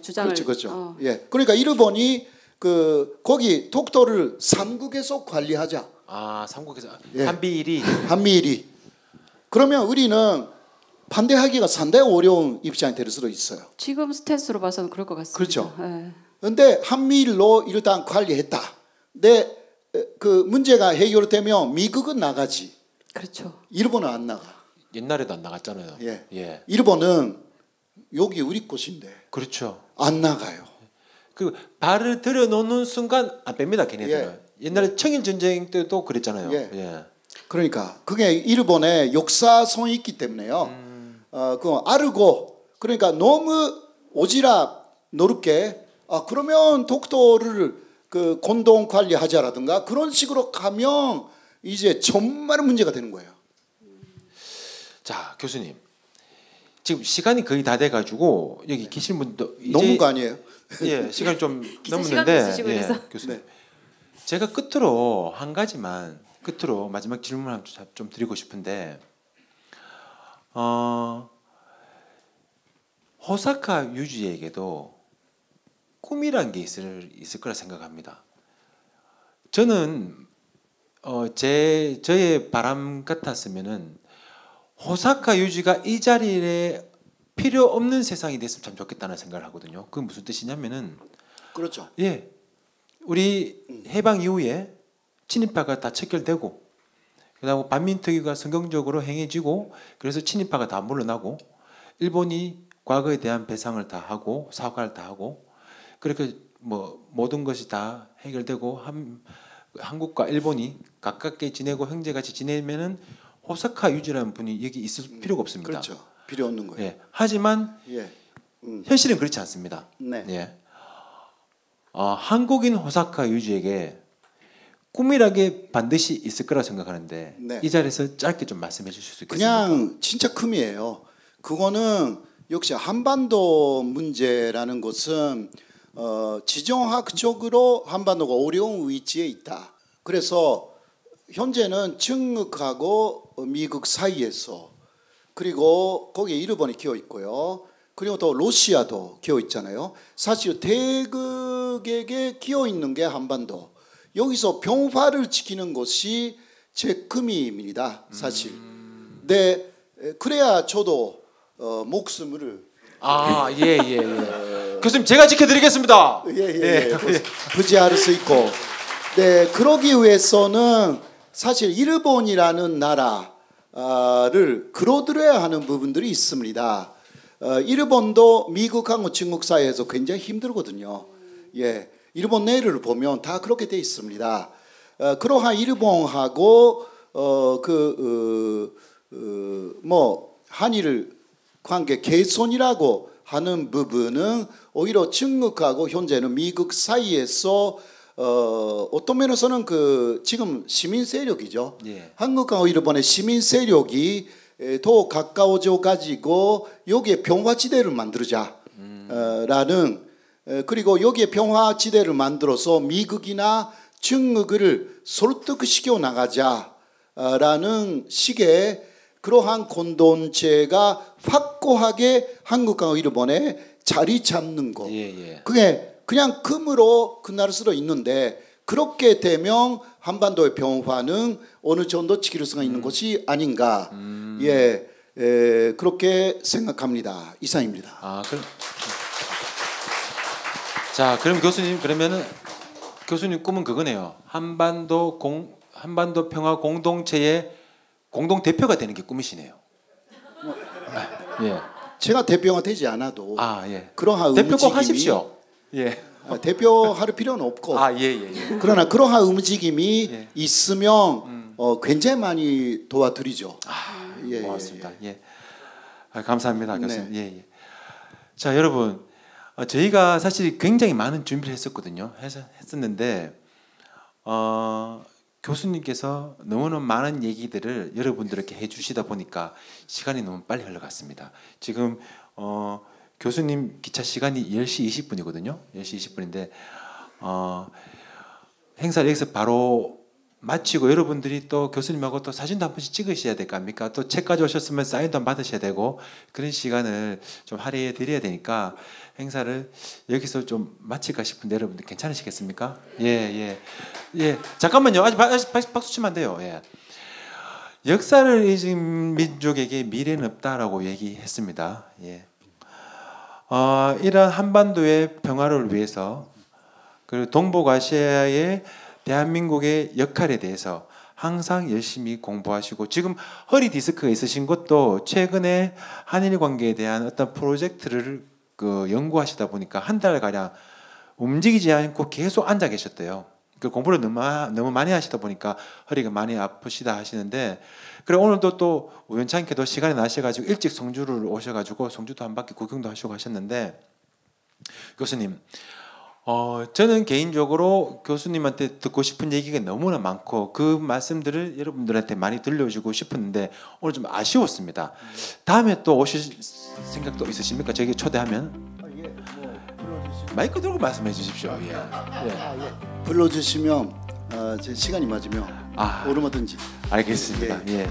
주장을 그렇죠. 예. 그러니까 일본이 거기 독도를 삼국에서 관리하자. 아, 삼국에서 예. 한미일이. 그러면 우리는 반대하기가 상당히 어려운 입장이 될 수도 있어요. 지금 스탠스로 봐서는 그럴 것 같습니다. 그렇죠. 예. 그런데 한미일로 일단 관리했다. 근데 그 문제가 해결되면 미국은 나가지. 그렇죠. 일본은 안 나가. 옛날에도 안 나갔잖아요. 예. 일본은 여기 우리 곳인데. 그렇죠. 안 나가요. 그 발을 들여놓는 순간 안 뺍니다, 걔네들은. 옛날에 청일 전쟁 때도 그랬잖아요. 예. 그러니까 그게 일본의 역사성이 있기 때문에요. 그 알고 그러니까 너무 오지랖 넓게 그러면 독도를 그 공동 관리하자라든가 그런 식으로 가면 이제 정말 문제가 되는 거예요. 자, 교수님. 지금 시간이 거의 다 돼가지고 여기 계신 분도 이제 넘은 거 아니에요? 예, 시간이 좀 시간도 넘었는데 있으시고 그래서. 교수님. 제가 끝으로 한 가지만 마지막 질문을 좀 드리고 싶은데 호사카 유지에게도 꿈이란 게 있을 거라 생각합니다. 저는 저의 바람 같았으면은 호사카 유지가 이 자리에 필요 없는 세상이 됐으면 참 좋겠다는 생각을 하거든요. 그게 무슨 뜻이냐면은 그렇죠. 예, 우리 해방 이후에 친일파가 다 척결되고 그다음 반민특위가 성경적으로 행해지고 그래서 친일파가 다 물러나고 일본이 과거에 대한 배상을 다 하고 사과를 다 하고 그렇게 뭐 모든 것이 다 해결되고 한국과 일본이 가깝게 지내고 형제같이 지내면은 호사카 유지라는 분이 여기 있을 필요가 없습니다. 그렇죠. 필요 없는 거예요. 예. 하지만 현실은 그렇지 않습니다. 네. 예. 한국인 호사카 유지에게 꿈이란 게 반드시 있을 거라 생각하는데 네. 이 자리에서 짧게 좀 말씀해 주실 수 있겠습니까? 그냥 진짜 꿈이에요. 그거는 역시 한반도 문제라는 것은 지정학적으로 한반도가 어려운 위치에 있다. 그래서 현재는 중국하고 미국 사이에서 그리고 거기에 일본이 끼어 있고요. 그리고 또 러시아도 끼어 있잖아요. 사실 대극에게 끼어 있는 게 한반도. 여기서 평화를 지키는 것이 제 꿈입니다. 사실. 네, 그래야 저도 목숨을 예. 교수님 제가 지켜드리겠습니다. 예. 부지할 수 있고. 네, 그러기 위해서는 사실 일본이라는 나라를 끌어들여야 하는 부분들이 있습니다. 일본도 미국하고 중국 사이에서 굉장히 힘들거든요. 예, 일본 내를 보면 다 그렇게 돼 있습니다. 그러한 일본하고 한일 관계 개선이라고 하는 부분은 오히려 중국하고 현재는 미국 사이에서 어떤 면에서는 지금 시민 세력이죠. 예. 한국과 일본의 시민 세력이 더 가까워져 가지고 여기에 평화지대를 만들자 라는 그리고 여기에 평화지대를 만들어서 미국이나 중국을 설득시켜 나가자라는 식의 그러한 공동체가 확고하게 한국과 일본에 자리 잡는 것. 그게 그냥 금으로 끝날 수도 있는데 그렇게 되면 한반도의 평화는 어느 정도 지킬 수가 있는 것이 아닌가. 그렇게 생각합니다. 이상입니다. 그럼 교수님 그러면은 교수님 꿈은 그거네요. 한반도 평화 공동체의 공동 대표가 되는 게 꿈이시네요. 제가 대표가 되지 않아도 예. 그러한 대표 꼭 움직임이 하십시오. 예. 대표할 필요는 없고 아, 예, 예, 예. 그러나 그러한 움직임이 예. 있으면 굉장히 많이 도와드리죠. 예, 고맙습니다. 예. 아, 감사합니다, 네. 교수님. 예, 예. 자, 여러분, 저희가 사실 굉장히 많은 준비를 했었거든요. 했었는데 교수님께서 너무너무 많은 얘기들을 여러분들에게 해주시다 보니까 시간이 너무 빨리 흘러갔습니다. 지금 교수님 기차 시간이 10시 20분이거든요. 10시 20분인데 행사를 여기서 바로 마치고 여러분들이 또 교수님하고 또 사진도 한 번씩 찍으셔야 될 거 아닙니까? 또 책까지 오셨으면 사인도 받으셔야 되고 그런 시간을 좀 할애해 드려야 되니까 행사를 여기서 좀 마칠까 싶은데 여러분들 괜찮으시겠습니까? 예. 잠깐만요. 아직 박수 치면 안 돼요. 예. 역사를 잊은 민족에게 미래는 없다라고 얘기했습니다. 예. 이런 한반도의 평화를 위해서 그리고 동북아시아의 대한민국의 역할에 대해서 항상 열심히 공부하시고 지금 허리 디스크가 있으신 것도 최근에 한일 관계에 대한 어떤 프로젝트를 연구하시다 보니까 한 달 가량 움직이지 않고 계속 앉아 계셨대요. 그 공부를 너무 많이 하시다 보니까 허리가 많이 아프시다 하시는데 그래 오늘도 또 우연찮게도 시간이 나셔가지고 일찍 성주를 오셔가지고 성주도 한 바퀴 구경도 하시고 하셨는데 교수님. 저는 개인적으로 교수님한테 듣고 싶은 얘기가 너무나 많고 그 말씀들을 여러분들한테 많이 들려주고 싶었는데 오늘 좀 아쉬웠습니다. 다음에 또 오실 생각도 있으십니까? 저에게 초대하면? 마이크 들고 말씀해 주십시오. 예. 불러주시면 제 시간이 맞으면 얼마든지. 알겠습니다. 예.